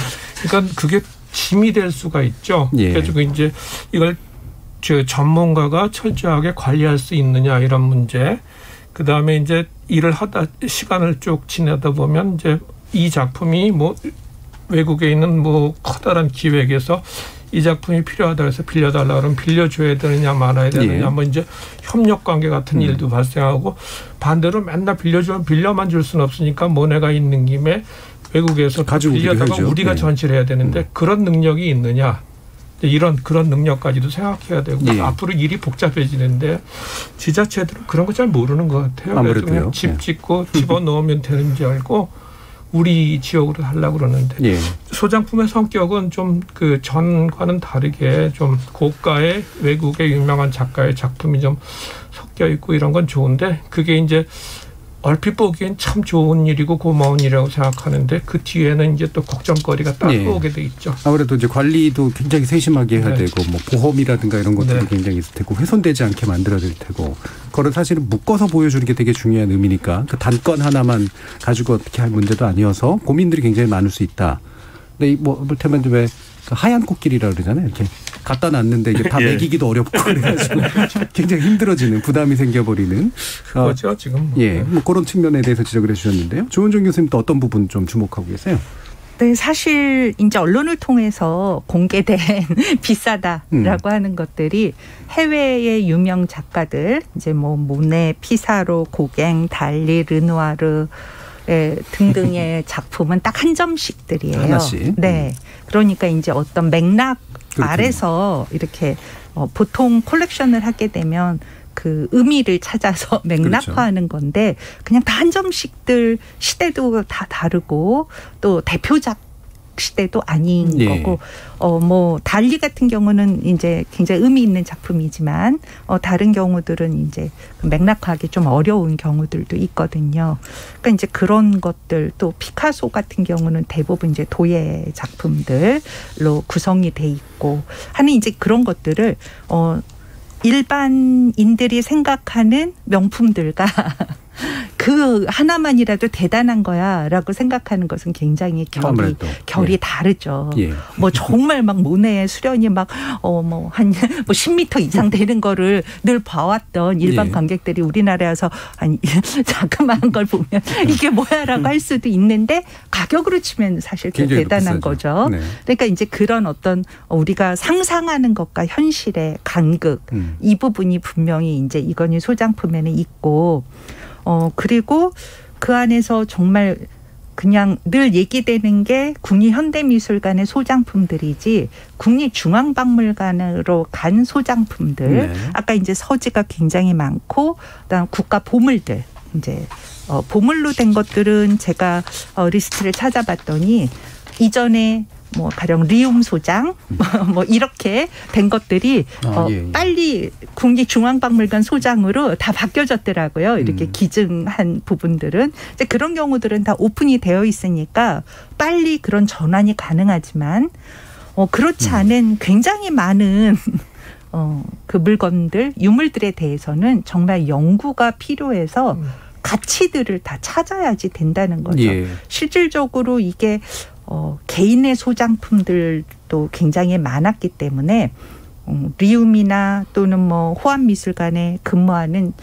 그러니까 그게 짐이 될 수가 있죠. 예. 그래가지고 이제 이걸 전문가가 철저하게 관리할 수 있느냐 이런 문제. 그 다음에 이제 일을 하다 시간을 쭉 지내다 보면 이제 이 작품이 뭐 외국에 있는 뭐 커다란 기획에서 이 작품이 필요하다 해서 빌려달라 그러면 빌려줘야 되느냐 말아야 되느냐 예. 뭐 이제 협력 관계 같은 일도 발생하고 반대로 맨날 빌려만 줄 수는 없으니까 모네가 있는 김에 외국에서 빌려다가 우리가 전시를 해야 되는데 그런 능력이 있느냐. 그런 능력까지도 생각해야 되고 예. 앞으로 일이 복잡해지는데 지자체들은 그런 거 잘 모르는 것 같아요. 그래서 그냥 집 짓고 집어넣으면 되는 줄 알고 우리 지역으로 하려고 그러는데 예. 소장품의 성격은 좀 그 전과는 다르게 좀 고가의 외국의 유명한 작가의 작품이 좀 섞여 있고 이런 건 좋은데 그게 이제 얼핏 보기엔 참 좋은 일이고 고마운 일이라고 생각하는데 그 뒤에는 이제 또 걱정거리가 따로 네. 오게 돼 있죠. 아무래도 이제 관리도 굉장히 세심하게 해야 네. 되고 뭐 보험이라든가 이런 것들도 네. 굉장히 있을 테고 훼손되지 않게 만들어야 될 테고 그거를 사실은 묶어서 보여주는 게 되게 중요한 의미니까 그 단건 하나만 가지고 어떻게 할 문제도 아니어서 고민들이 굉장히 많을 수 있다. 근데 뭐 이를테면 왜 하얀 코끼리라 그러잖아요. 이렇게 갖다 놨는데 이게 다 먹이기도 어렵고 그래가지고 굉장히 힘들어지는 부담이 생겨버리는 그렇죠 지금. 예, 뭐 그런 측면에 대해서 지적을 해주셨는데요. 조은정 교수님도 어떤 부분 좀 주목하고 계세요? 네, 사실 이제 언론을 통해서 공개된 비싸다라고 하는 것들이 해외의 유명 작가들 이제 뭐 모네, 피사로, 고갱, 달리, 르누아르 등등의 작품은 딱 한 점씩들이에요. 하나씩. 네. 그러니까 이제 어떤 맥락 아래서 이렇게 보통 콜렉션을 하게 되면 그 의미를 찾아서 맥락화하는 건데 그냥 다 한 점씩들 시대도 다 다르고 또 대표작 시대도 아닌 예. 거고 뭐 달리 같은 경우는 이제 굉장히 의미 있는 작품이지만 다른 경우들은 이제 맥락화하기 좀 어려운 경우들도 있거든요. 그러니까 이제 그런 것들 또 피카소 같은 경우는 대부분 이제 도예 작품들로 구성이 돼 있고 하는 이제 그런 것들을 일반인들이 생각하는 명품들과 그 하나만이라도 대단한 거야라고 생각하는 것은 굉장히 결이 예. 다르죠. 예. 뭐 정말 막 모네의 수련이 막 뭐 한 10m 이상 되는 거를 늘 봐왔던 일반 관객들이 우리나라에 와서 아니 자그마한 걸 보면 이게 뭐야라고 할 수도 있는데 가격으로 치면 사실 더 대단한 거죠. 네. 그러니까 이제 그런 어떤 우리가 상상하는 것과 현실의 간극 이 부분이 분명히 이제 이건희 소장품에는 있고 그리고 그 안에서 정말 그냥 늘 얘기되는 게 국립현대미술관의 소장품들이지 국립중앙박물관으로 간 소장품들. 네. 아까 이제 서지가 굉장히 많고 그다음 국가 보물들 이제 보물로 된 것들은 제가 리스트를 찾아봤더니 이전에 뭐 가령 리움 소장 뭐 이렇게 된 것들이 예. 빨리 국립중앙박물관 소장으로 다 바뀌어졌더라고요. 이렇게 기증한 부분들은 이제 그런 경우들은 다 오픈이 되어 있으니까 빨리 그런 전환이 가능하지만 그렇지 않은 굉장히 많은 그 물건들 유물들에 대해서는 정말 연구가 필요해서 가치들을 다 찾아야지 된다는 거죠. 예. 실질적으로 이게 개인의 소장품들도 굉장히 많았기 때문에 리움이나 또는 뭐 호암미술관에 근무하는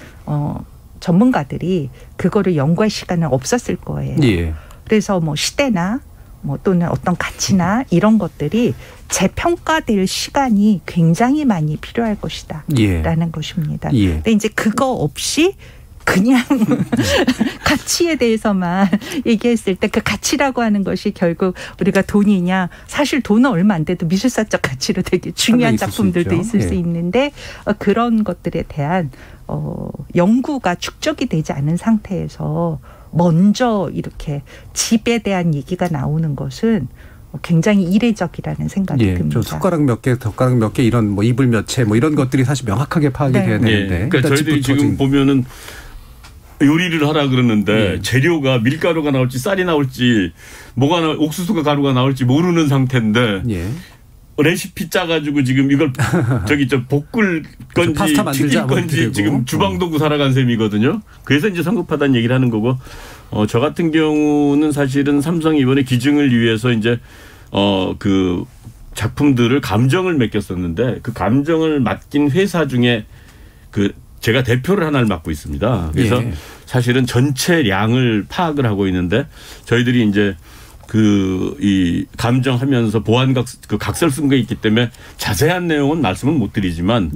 전문가들이 그거를 연구할 시간은 없었을 거예요. 예. 그래서 뭐 시대나 뭐 또는 어떤 가치나 이런 것들이 재평가될 시간이 굉장히 많이 필요할 것이다. 예. 라는 것입니다. 예. 근데 이제 그거 없이 그냥 가치에 대해서만 얘기했을 때 그 가치라고 하는 것이 결국 우리가 돈이냐, 사실 돈은 얼마 안 돼도 미술사적 가치로 되게 중요한 작품들도 있을 수 있는데 그런 것들에 대한 연구가 축적이 되지 않은 상태에서 먼저 이렇게 집에 대한 얘기가 나오는 것은 굉장히 이례적이라는 생각이 듭니다. 좀 숟가락 몇 개, 젓가락 몇 개 이런 뭐 이불 몇 채 뭐 이런 것들이 사실 명확하게 파악이 돼야 되는데. 그러니까 저희들이 지금 보면은 요리를 하라 그러는데 재료가 밀가루가 나올지 쌀이 나올지 뭐가 옥수수가 가루가 나올지 모르는 상태인데 레시피 짜가지고 지금 이걸 볶을 건지 튀길 건지 지금 주방도구 살아간 셈이거든요. 그래서 이제 성급하다는 얘기를 하는 거고 저 같은 경우는 사실은 삼성이 이번에 기증을 위해서 이제 그 작품들을 감정을 맡겼었는데 그 감정을 맡긴 회사 중에 그 제가 대표를 하나를 맡고 있습니다. 그래서 사실은 전체량을 파악을 하고 있는데 저희들이 이제 이 감정하면서 각설 쓴 게 있기 때문에 자세한 내용은 말씀은 못 드리지만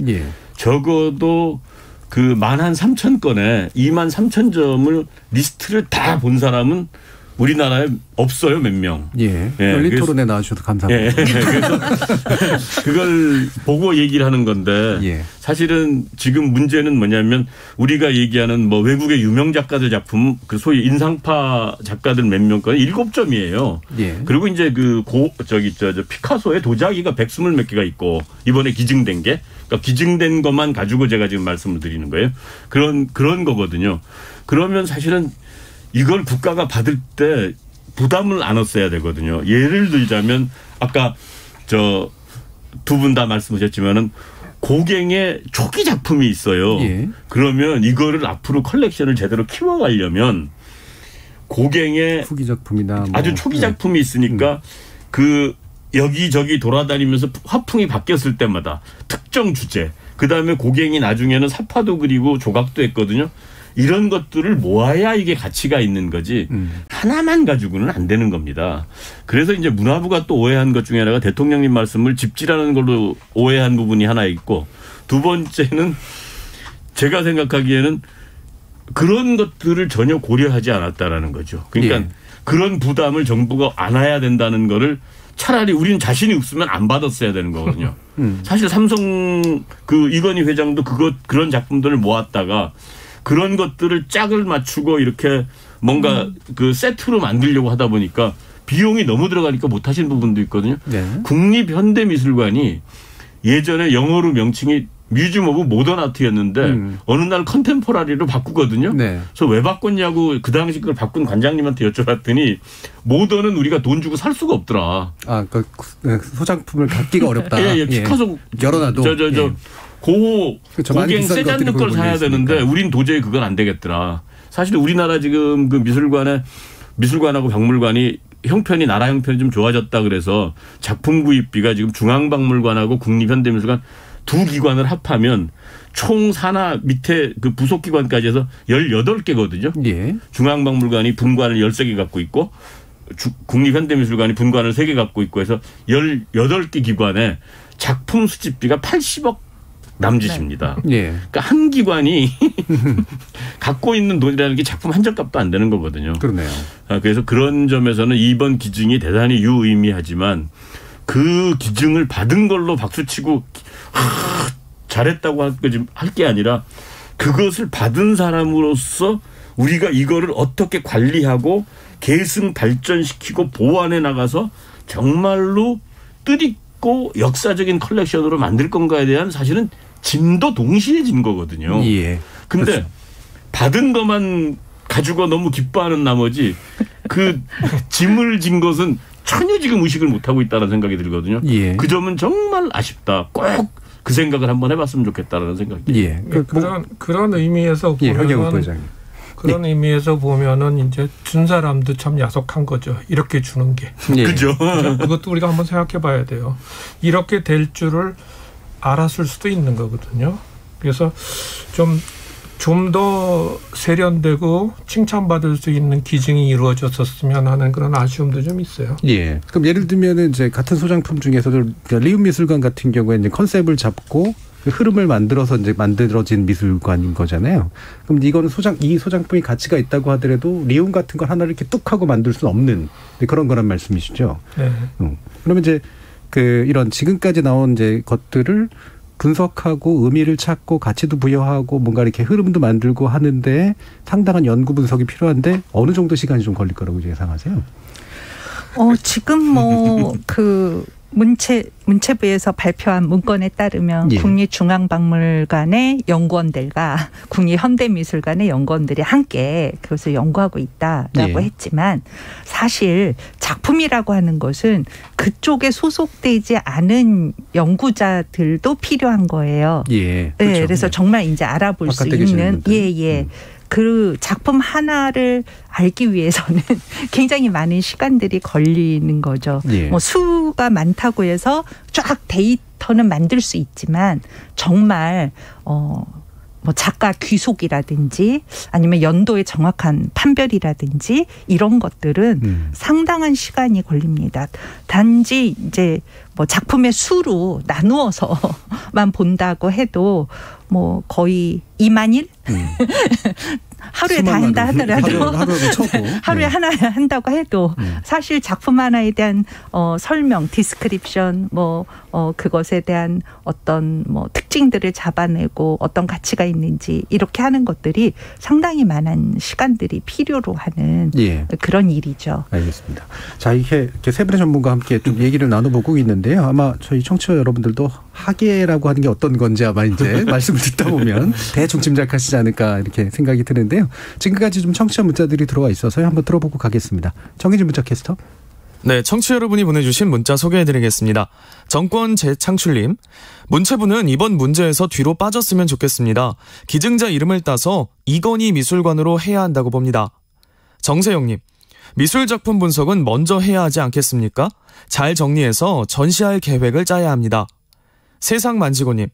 적어도 그 13,000건에 23,000점을 리스트를 다 본 사람은 우리나라에 없어요, 몇 명. 열린 토론에 나와주셔서 감사합니다. 그래서 그걸 보고 얘기를 하는 건데 사실은 지금 문제는 뭐냐면 우리가 얘기하는 뭐 외국의 유명 작가들 작품, 그 소위 인상파 작가들 몇 명 건 7점이에요. 그리고 이제 피카소의 도자기가 120 몇 개가 있고 이번에 기증된 게, 그러니까 기증된 것만 가지고 제가 지금 말씀을 드리는 거예요. 그런 거거든요. 그러면 사실은 이걸 국가가 받을 때 부담을 안았어야 되거든요. 예를 들자면 아까 두 분 다 말씀하셨지만은 고갱의 초기 작품이 있어요. 그러면 이거를 앞으로 컬렉션을 제대로 키워가려면 고갱의 후기 작품이나 아주 초기 작품이 있으니까 그 여기저기 돌아다니면서 화풍이 바뀌었을 때마다 특정 주제, 그다음에 고갱이 나중에는 사파도 그리고 조각도 했거든요. 이런 것들을 모아야 이게 가치가 있는 거지 하나만 가지고는 안 되는 겁니다. 그래서 이제 문화부가 또 오해한 것 중에 하나가 대통령님 말씀을 집지라는 걸로 오해한 부분이 하나 있고, 두 번째는 제가 생각하기에는 그런 것들을 전혀 고려하지 않았다라는 거죠. 그러니까 그런 부담을 정부가 안아야 된다는 거를 차라리 우리는 자신이 없으면 안 받았어야 되는 거거든요. 사실 삼성 이건희 회장도 그런 작품들을 모았다가 그런 것들을 짝을 맞추고 이렇게 뭔가 그 세트로 만들려고 하다 보니까 비용이 너무 들어가니까 못하신 부분도 있거든요. 국립현대미술관이 예전에 영어로 명칭이 뮤지엄 오브 모던 아트였는데 어느 날 컨템포러리로 바꾸거든요. 그래서 왜 바꿨냐고 그 당시 그걸 바꾼 관장님한테 여쭤봤더니 모던은 우리가 돈 주고 살 수가 없더라. 소장품을 갖기가 어렵다. 피카소 열어놔도. 고갱 세잔느 걸 사야 되는데 우린 도저히 그건 안 되겠더라. 사실 우리나라 지금 그 미술관하고 박물관이 형편이 나라 형편이 좀 좋아졌다 그래서 작품 구입비가 지금 중앙박물관하고 국립현대미술관 두 기관을 합하면 총 산하 밑에 그 부속 기관까지 해서 18개거든요. 중앙박물관이 분관을 13개 갖고 있고 국립현대미술관이 분관을 3개 갖고 있고 해서 18개 기관에 작품 수집비가 80억 남짓입니다. 그러니까 한 기관이 갖고 있는 돈이라는 게 작품 한 점값도 안 되는 거거든요. 그러네요. 그래서 그런 점에서는 이번 기증이 대단히 유의미하지만 그 기증을 받은 걸로 박수치고 잘했다고 할 게 아니라 그것을 받은 사람으로서 우리가 이거를 어떻게 관리하고 계승 발전시키고 보완해 나가서 정말로 뜻있고 역사적인 컬렉션으로 만들 건가에 대한 사실은 짐도 동시에 진 거거든요. 근데 그렇죠. 받은 것만 가지고 너무 기뻐하는 나머지 그 짐을 진 것은 전혀 지금 의식을 못하고 있다는 생각이 들거든요. 그 점은 정말 아쉽다. 꼭 그 생각을 한번 해봤으면 좋겠다라는 생각이. 그런 의미에서 보면 그런 의미에서 보면은 이제 준 사람도 참 야속한 거죠. 이렇게 주는 게. 그죠. 그것도 우리가 한번 생각해봐야 돼요. 이렇게 될 줄을 알았을 수도 있는 거거든요. 그래서 좀 좀 더 세련되고 칭찬받을 수 있는 기증이 이루어졌었으면 하는 그런 아쉬움도 좀 있어요. 예. 그럼 예를 들면은 이제 같은 소장품 중에서도 그러니까 리움미술관 같은 경우에 이제 컨셉을 잡고 그 흐름을 만들어서 이제 만들어진 미술관인 거잖아요. 그럼 이거는 이 소장품이 가치가 있다고 하더라도 리움 같은 걸 하나를 이렇게 뚝 하고 만들 수 없는 그런 거란 말씀이시죠. 네. 그러면 이제 이런 지금까지 나온 이제 것들을 분석하고 의미를 찾고 가치도 부여하고 뭔가 이렇게 흐름도 만들고 하는데 상당한 연구 분석이 필요한데 어느 정도 시간이 좀 걸릴 거라고 예상하세요? 지금 문체부에서 발표한 문건에 따르면 예. 국립중앙박물관의 연구원들과 국립현대미술관의 연구원들이 함께 그것을 연구하고 있다라고 예. 했지만 사실 작품이라고 하는 것은 그쪽에 소속되지 않은 연구자들도 필요한 거예요. 예. 그렇죠. 네, 그래서 정말 이제 알아볼 수 있는 그 작품 하나를 알기 위해서는 굉장히 많은 시간들이 걸리는 거죠. 예. 뭐 수가 많다고 해서 쫙 데이터는 만들 수 있지만 정말 뭐 작가 귀속이라든지 아니면 연도의 정확한 판별이라든지 이런 것들은 상당한 시간이 걸립니다. 단지 이제 뭐 작품의 수로 나누어서만 본다고 해도 뭐 거의 2만일? 하루에 다 한다 하더라도 하루에 하나 한다고 해도 사실 작품 하나에 대한 설명, 디스크립션 그것에 대한 어떤 특징들을 잡아내고 어떤 가치가 있는지 이렇게 하는 것들이 상당히 많은 시간들이 필요로 하는 그런 일이죠. 알겠습니다. 자, 이렇게 세 분의 전문가와 함께 좀 얘기를 나눠보고 있는데요. 아마 저희 청취자 여러분들도 학예라고 하는 게 어떤 건지 아마 이제 말씀을 듣다 보면 대충 짐작하시지 않을까 이렇게 생각이 드는데요. 지금까지 좀 청취자 문자들이 들어와 있어서요. 한번 들어보고 가겠습니다. 정희진 문자 캐스터. 네, 청취자 여러분이 보내주신 문자 소개해드리겠습니다. 정권 재창출님, 문체부는 이번 문제에서 뒤로 빠졌으면 좋겠습니다. 기증자 이름을 따서 이건희 미술관으로 해야 한다고 봅니다. 정세영님, 미술작품 분석은 먼저 해야 하지 않겠습니까? 잘 정리해서 전시할 계획을 짜야 합니다. 세상만지고님,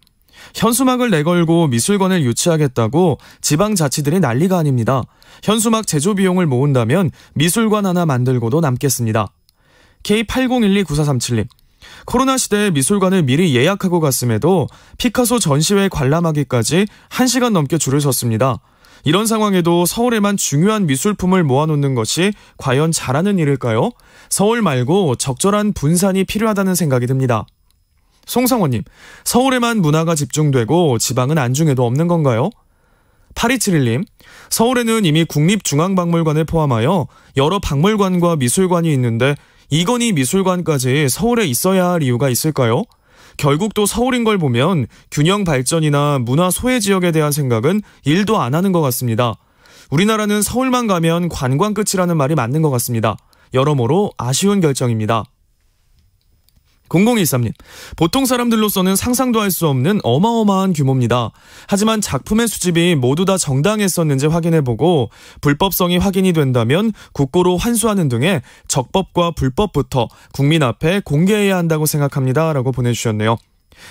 현수막을 내걸고 미술관을 유치하겠다고 지방자치들이 난리가 아닙니다. 현수막 제조 비용을 모은다면 미술관 하나 만들고도 남겠습니다. K80129437님, 코로나 시대에 미술관을 미리 예약하고 갔음에도 피카소 전시회 관람하기까지 1시간 넘게 줄을 섰습니다. 이런 상황에도 서울에만 중요한 미술품을 모아놓는 것이 과연 잘하는 일일까요? 서울 말고 적절한 분산이 필요하다는 생각이 듭니다. 송성원님, 서울에만 문화가 집중되고 지방은 안중에도 없는 건가요? 8271님, 서울에는 이미 국립중앙박물관을 포함하여 여러 박물관과 미술관이 있는데 이건희 미술관까지 서울에 있어야 할 이유가 있을까요? 결국 또 서울인 걸 보면 균형 발전이나 문화 소외 지역에 대한 생각은 1도 안 하는 것 같습니다. 우리나라는 서울만 가면 관광 끝이라는 말이 맞는 것 같습니다. 여러모로 아쉬운 결정입니다. 0013님, 보통 사람들로서는 상상도 할 수 없는 어마어마한 규모입니다. 하지만 작품의 수집이 모두 다 정당했었는지 확인해보고 불법성이 확인이 된다면 국고로 환수하는 등의 적법과 불법부터 국민 앞에 공개해야 한다고 생각합니다. 라고 보내주셨네요.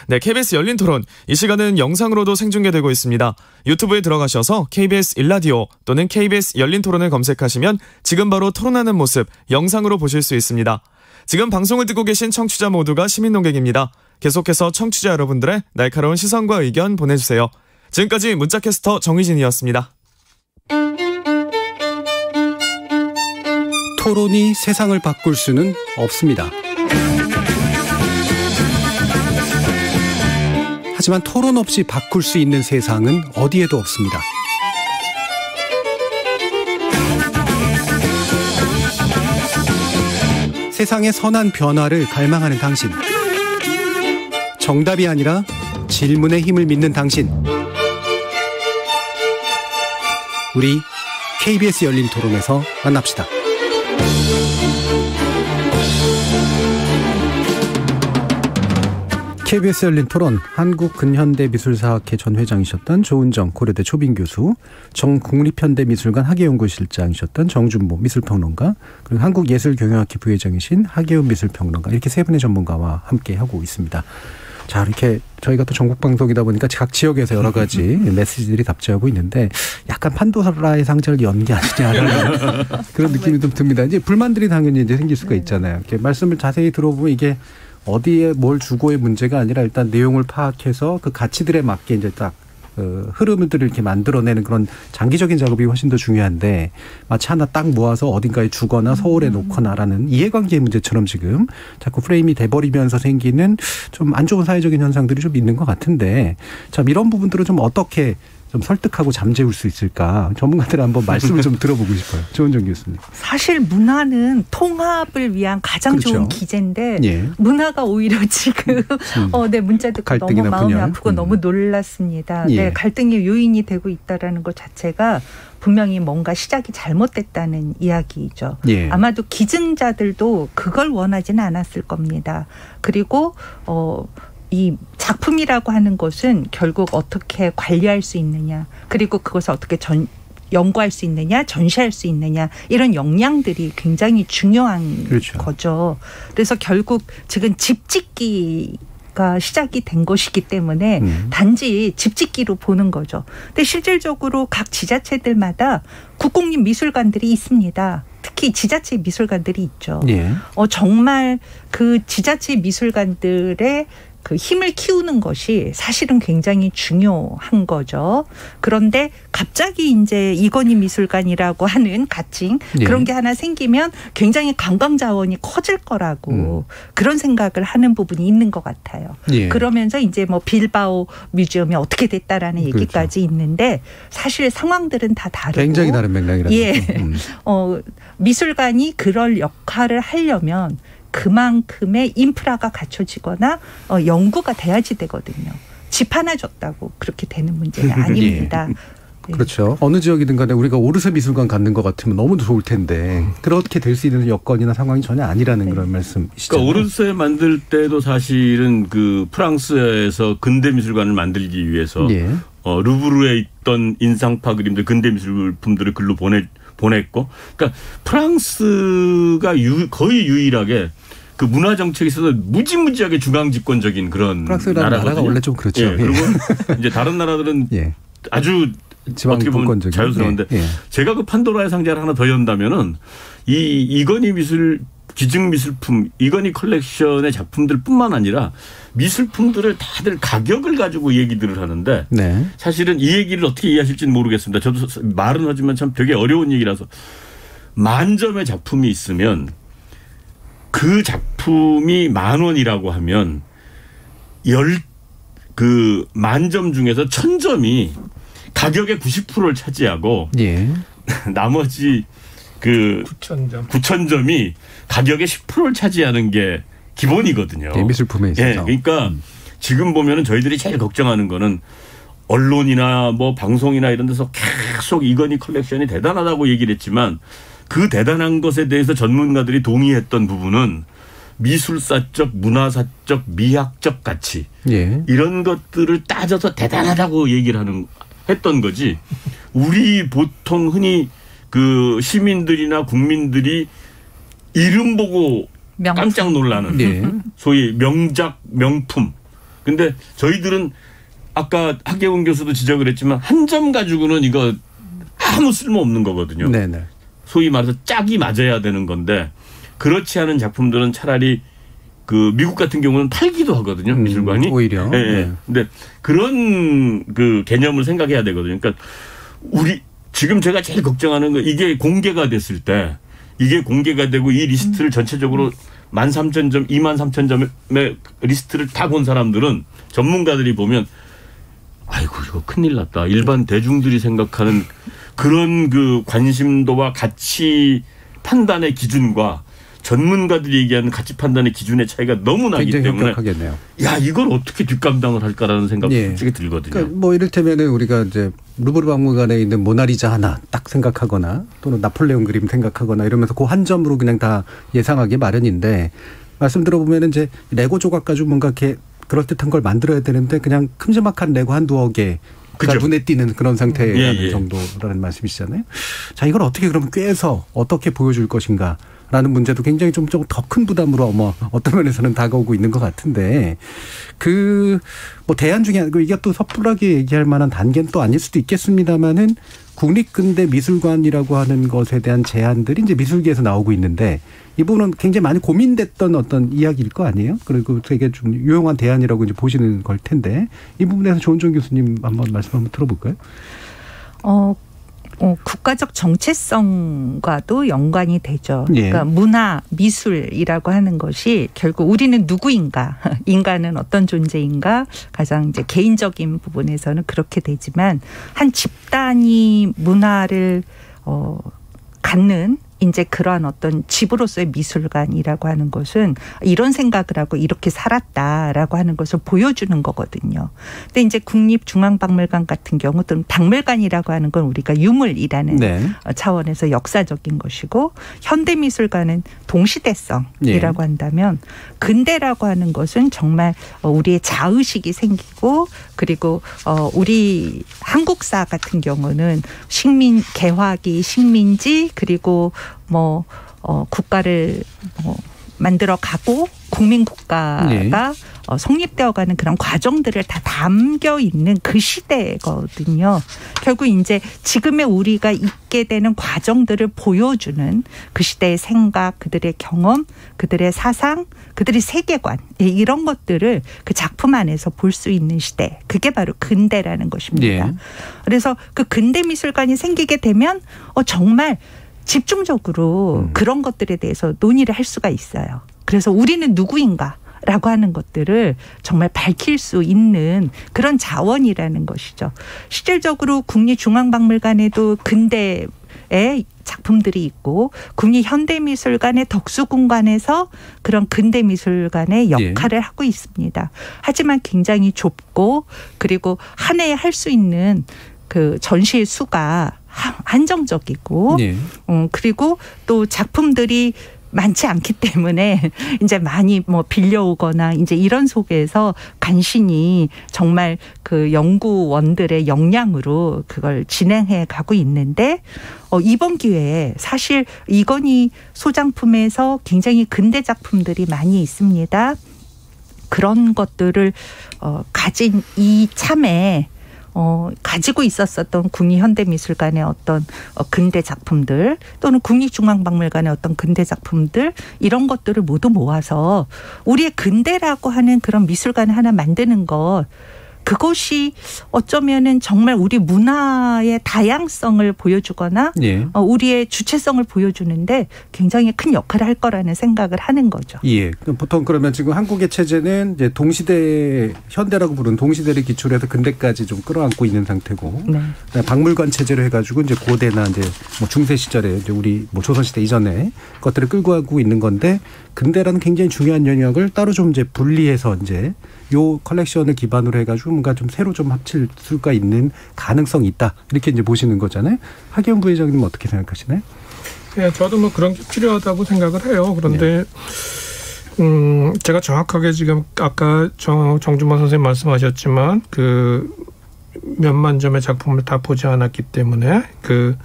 네, KBS 열린 토론. 이 시간은 영상으로도 생중계되고 있습니다. 유튜브에 들어가셔서 KBS 일라디오 또는 KBS 열린 토론을 검색하시면 지금 바로 토론하는 모습 영상으로 보실 수 있습니다. 지금 방송을 듣고 계신 청취자 모두가 시민논객입니다. 계속해서 청취자 여러분들의 날카로운 시선과 의견 보내주세요. 지금까지 문자캐스터 정희진이었습니다. 토론이 세상을 바꿀 수는 없습니다. 하지만 토론 없이 바꿀 수 있는 세상은 어디에도 없습니다. 세상의 선한 변화를 갈망하는 당신. 정답이 아니라 질문의 힘을 믿는 당신. 우리 KBS 열린 토론에서 만납시다. KBS 열린 토론, 한국근현대미술사학회 전 회장이셨던 조은정 고려대 초빙 교수, 정국립현대미술관 학예연구실장이셨던 정준보 미술평론가, 그리고 한국예술경영학회 부회장이신 하계훈 미술평론가, 이렇게 세 분의 전문가와 함께하고 있습니다. 자, 이렇게 저희가 또 전국 방송이다 보니까 각 지역에서 여러 가지 메시지들이 답지하고 있는데 약간 판도라의 상자를 연 게 아니냐라는 그런 느낌이 좀 듭니다. 이제 불만들이 당연히 이제 생길 수가 있잖아요. 이렇게 말씀을 자세히 들어보면 이게 어디에 뭘 주고의 문제가 아니라 일단 내용을 파악해서 그 가치들에 맞게 이제 딱 흐름들을 이렇게 만들어내는 그런 장기적인 작업이 훨씬 더 중요한데 마치 하나 딱 모아서 어딘가에 주거나 서울에 놓거나라는 이해관계의 문제처럼 지금 자꾸 프레임이 돼버리면서 생기는 좀 안 좋은 사회적인 현상들이 좀 있는 것 같은데 참 이런 부분들을 좀 어떻게 좀 설득하고 잠재울 수 있을까 전문가들 한번 말씀을 좀 들어보고 싶어요. 조은정 교수님. 사실 문화는 통합을 위한 가장 그렇죠. 좋은 기제인데 예. 문화가 오히려 지금 네, 문자 듣고 너무 마음이 분열. 아프고 너무 놀랐습니다. 예. 네, 갈등의 요인이 되고 있다라는 것 자체가 분명히 뭔가 시작이 잘못됐다는 이야기이죠. 예. 아마도 기증자들도 그걸 원하지는 않았을 겁니다. 그리고 이 작품이라고 하는 것은 결국 어떻게 관리할 수 있느냐, 그리고 그것을 어떻게 연구할 수 있느냐, 전시할 수 있느냐, 이런 역량들이 굉장히 중요한 그렇죠. 거죠. 그래서 결국 지금 집짓기가 시작이 된 것이기 때문에 단지 집짓기로 보는 거죠. 근데 실질적으로 각 지자체들마다 국공립 미술관들이 있습니다. 특히 지자체 미술관들이 있죠. 예. 정말 그 지자체 미술관들의 그 힘을 키우는 것이 사실은 굉장히 중요한 거죠. 그런데 갑자기 이제 이건희 미술관이라고 하는 가칭 그런 게 하나 생기면 굉장히 관광 자원이 커질 거라고 그런 생각을 하는 부분이 있는 것 같아요. 예. 그러면서 이제 뭐 빌바오 뮤지엄이 어떻게 됐다라는 그렇죠. 얘기까지 있는데 사실 상황들은 다 다르고 굉장히 다른 맥락이라서. 예. 미술관이 그럴 역할을 하려면 그만큼의 인프라가 갖춰지거나 연구가 돼야지 되거든요. 집 하나 줬다고 그렇게 되는 문제는 아닙니다. 예. 네. 그렇죠. 어느 지역이든 간에 우리가 오르세 미술관 갖는 것 같으면 너무 좋을 텐데 그렇게 될 수 있는 여건이나 상황이 전혀 아니라는 네. 그런 말씀이시죠. 그러니까 오르세 만들 때도 사실은 그 프랑스에서 근대 미술관을 만들기 위해서 예. 루브르에 있던 인상파 그림들 근대 미술품들을 글로 보냈고, 그러니까 프랑스가 거의 유일하게 그 문화 정책에 있어서 무지무지하게 중앙집권적인 그런 프랑스라는 나라가 원래 좀 그렇죠. 예, 그리고 이제 다른 나라들은 예. 아주 어떻게 보면 자유스러운데 예. 제가 그 판도라의 상자를 하나 더 연다면은 이 이건희 기증 미술품 이건희 컬렉션의 작품들뿐만 아니라 미술품들을 다들 가격을 가지고 얘기들을 하는데 네. 사실은 이 얘기를 어떻게 이해하실지는 모르겠습니다. 저도 말은 하지만 참 되게 어려운 얘기라서 만점의 작품이 있으면 그 작품이 10,000원이라고 하면 그 만점 중에서 1,000점이 가격의 90%를 차지하고 예. 나머지 그 9,000점이 가격의 10%를 차지하는 게 기본이거든요. 네, 미술품에 있어서. 예, 그러니까 지금 보면은 저희들이 제일 걱정하는 거는 언론이나 뭐 방송이나 이런 데서 계속 이건희 컬렉션이 대단하다고 얘기를 했지만 그 대단한 것에 대해서 전문가들이 동의했던 부분은 미술사적, 문화사적, 미학적 가치 예. 이런 것들을 따져서 대단하다고 얘기를 했던 거지. 우리 보통 흔히 그 시민들이나 국민들이 이름 보고 깜짝 놀라는 네. 소위 명작, 명품. 근데 저희들은 아까 하계훈 교수도 지적을 했지만 한 점 가지고는 이거 아무 쓸모없는 거거든요. 네네. 소위 말해서 짝이 맞아야 되는 건데 그렇지 않은 작품들은 차라리 그 미국 같은 경우는 팔기도 하거든요. 미술관이. 오히려. 예. 네. 근데 그런 그 개념을 생각해야 되거든요. 그러니까 지금 제가 제일 걱정하는 거 이게 공개가 됐을 때 이게 공개가 되고 이 리스트를 전체적으로 13,000점, 23,000점의 리스트를 다 본 사람들은 전문가들이 보면 아이고 이거 큰일 났다. 일반 대중들이 생각하는 그런 그 관심도와 가치 판단의 기준과 전문가들이 얘기하는 가치 판단의 기준의 차이가 너무 나기 때문에 하겠네요. 야 이걸 어떻게 뒷감당을 할까라는 생각이 예. 솔직히 들거든요. 그러니까 뭐 이를테면은 우리가 이제 루브르 박물관에 있는 모나리자 하나 딱 생각하거나 또는 나폴레옹 그림 생각하거나 이러면서 그 한 점으로 그냥 다 예상하기 마련인데 말씀 들어보면은 이제 레고 조각 가지고 뭔가 이렇게 그럴듯한 걸 만들어야 되는데 그냥 큼지막한 레고 한두어 개 그가 눈에 띄는 그런 상태라는 정도라는 말씀이시잖아요. 자, 이걸 어떻게 그러면 꿰서 어떻게 보여줄 것인가. 라는 문제도 굉장히 좀 더 큰 부담으로 어떤 면에서는 다가오고 있는 것 같은데 뭐 대안 중에 이게 또 섣불하게 얘기할 만한 단계는 또 아닐 수도 있겠습니다만은 국립근대미술관이라고 하는 것에 대한 제안들이 이제 미술계에서 나오고 있는데 이 부분은 굉장히 많이 고민됐던 어떤 이야기일 거 아니에요? 그리고 되게 좀 유용한 대안이라고 이제 보시는 걸 텐데 이 부분에서 조은정 교수님 한번 말씀 한번 들어볼까요? 국가적 정체성과도 연관이 되죠. 예. 그러니까 문화, 미술이라고 하는 것이 결국 우리는 누구인가, 인간은 어떤 존재인가, 가장 이제 개인적인 부분에서는 그렇게 되지만 한 집단이 문화를 갖는 이제 그러한 어떤 집으로서의 미술관이라고 하는 것은 이런 생각을 하고 이렇게 살았다라고 하는 것을 보여주는 거거든요. 근데 이제 국립중앙박물관 같은 경우 또는 박물관이라고 하는 건 우리가 유물이라는 네. 차원에서 역사적인 것이고 현대미술관은 동시대성이라고 한다면 근대라고 하는 것은 정말 우리의 자의식이 생기고 그리고 우리 한국사 같은 경우는 개화기, 식민지 그리고 국가를 만들어 가고 국민국가가 네. 성립되어가는 그런 과정들을 다 담겨 있는 그 시대거든요. 결국 이제 지금의 우리가 있게 되는 과정들을 보여주는 그 시대의 생각, 그들의 경험, 그들의 사상, 그들의 세계관 이런 것들을 그 작품 안에서 볼 수 있는 시대. 그게 바로 근대라는 것입니다. 네. 그래서 그 근대미술관이 생기게 되면 정말 집중적으로 그런 것들에 대해서 논의를 할 수가 있어요. 그래서 우리는 누구인가라고 하는 것들을 정말 밝힐 수 있는 그런 자원이라는 것이죠. 실질적으로 국립중앙박물관에도 근대의 작품들이 있고 국립현대미술관의 덕수궁관에서 그런 근대미술관의 역할을 예. 하고 있습니다. 하지만 굉장히 좁고 그리고 한 해에 할 수 있는 그 전시의 수가 한정적이고 네. 그리고 또 작품들이 많지 않기 때문에 이제 많이 빌려오거나 이제 이런 속에서 간신히 정말 그 연구원들의 역량으로 그걸 진행해 가고 있는데 이번 기회에 사실 이건희 소장품에서 굉장히 근대 작품들이 많이 있습니다. 그런 것들을 가진 이참에 가지고 있었던 국립현대미술관의 어떤 근대 작품들 또는 국립중앙박물관의 어떤 근대 작품들 이런 것들을 모두 모아서 우리의 근대라고 하는 그런 미술관을 하나 만드는 것 그것이 어쩌면은 정말 우리 문화의 다양성을 보여주거나 예. 우리의 주체성을 보여주는데 굉장히 큰 역할을 할 거라는 생각을 하는 거죠. 예. 보통 그러면 지금 한국의 체제는 이제 동시대 현대라고 부르는 동시대를 기초로 해서 근대까지 좀 끌어안고 있는 상태고, 네. 박물관 체제로 해가지고 이제 고대나 이제 중세 시절에 이제 우리 조선 시대 이전에 것들을 끌고 가고 있는 건데 근대라는 굉장히 중요한 영역을 따로 좀 이제 분리해서 이제 요 컬렉션을 기반으로 해가지고 뭔가 좀 새로 좀 합칠 수가 있는 가능성이 있다. 이렇게 이제 보시는 거잖아요. 하기영 부회장님은 어떻게 생각하시나요? 네, 저도 그런 게 필요하다고 생각을 해요. 그런데 네. 제가 정확하게 지금 아까 정준모 선생님 말씀하셨지만 그 몇만 점의 작품을 다 보지 않았기 때문에 그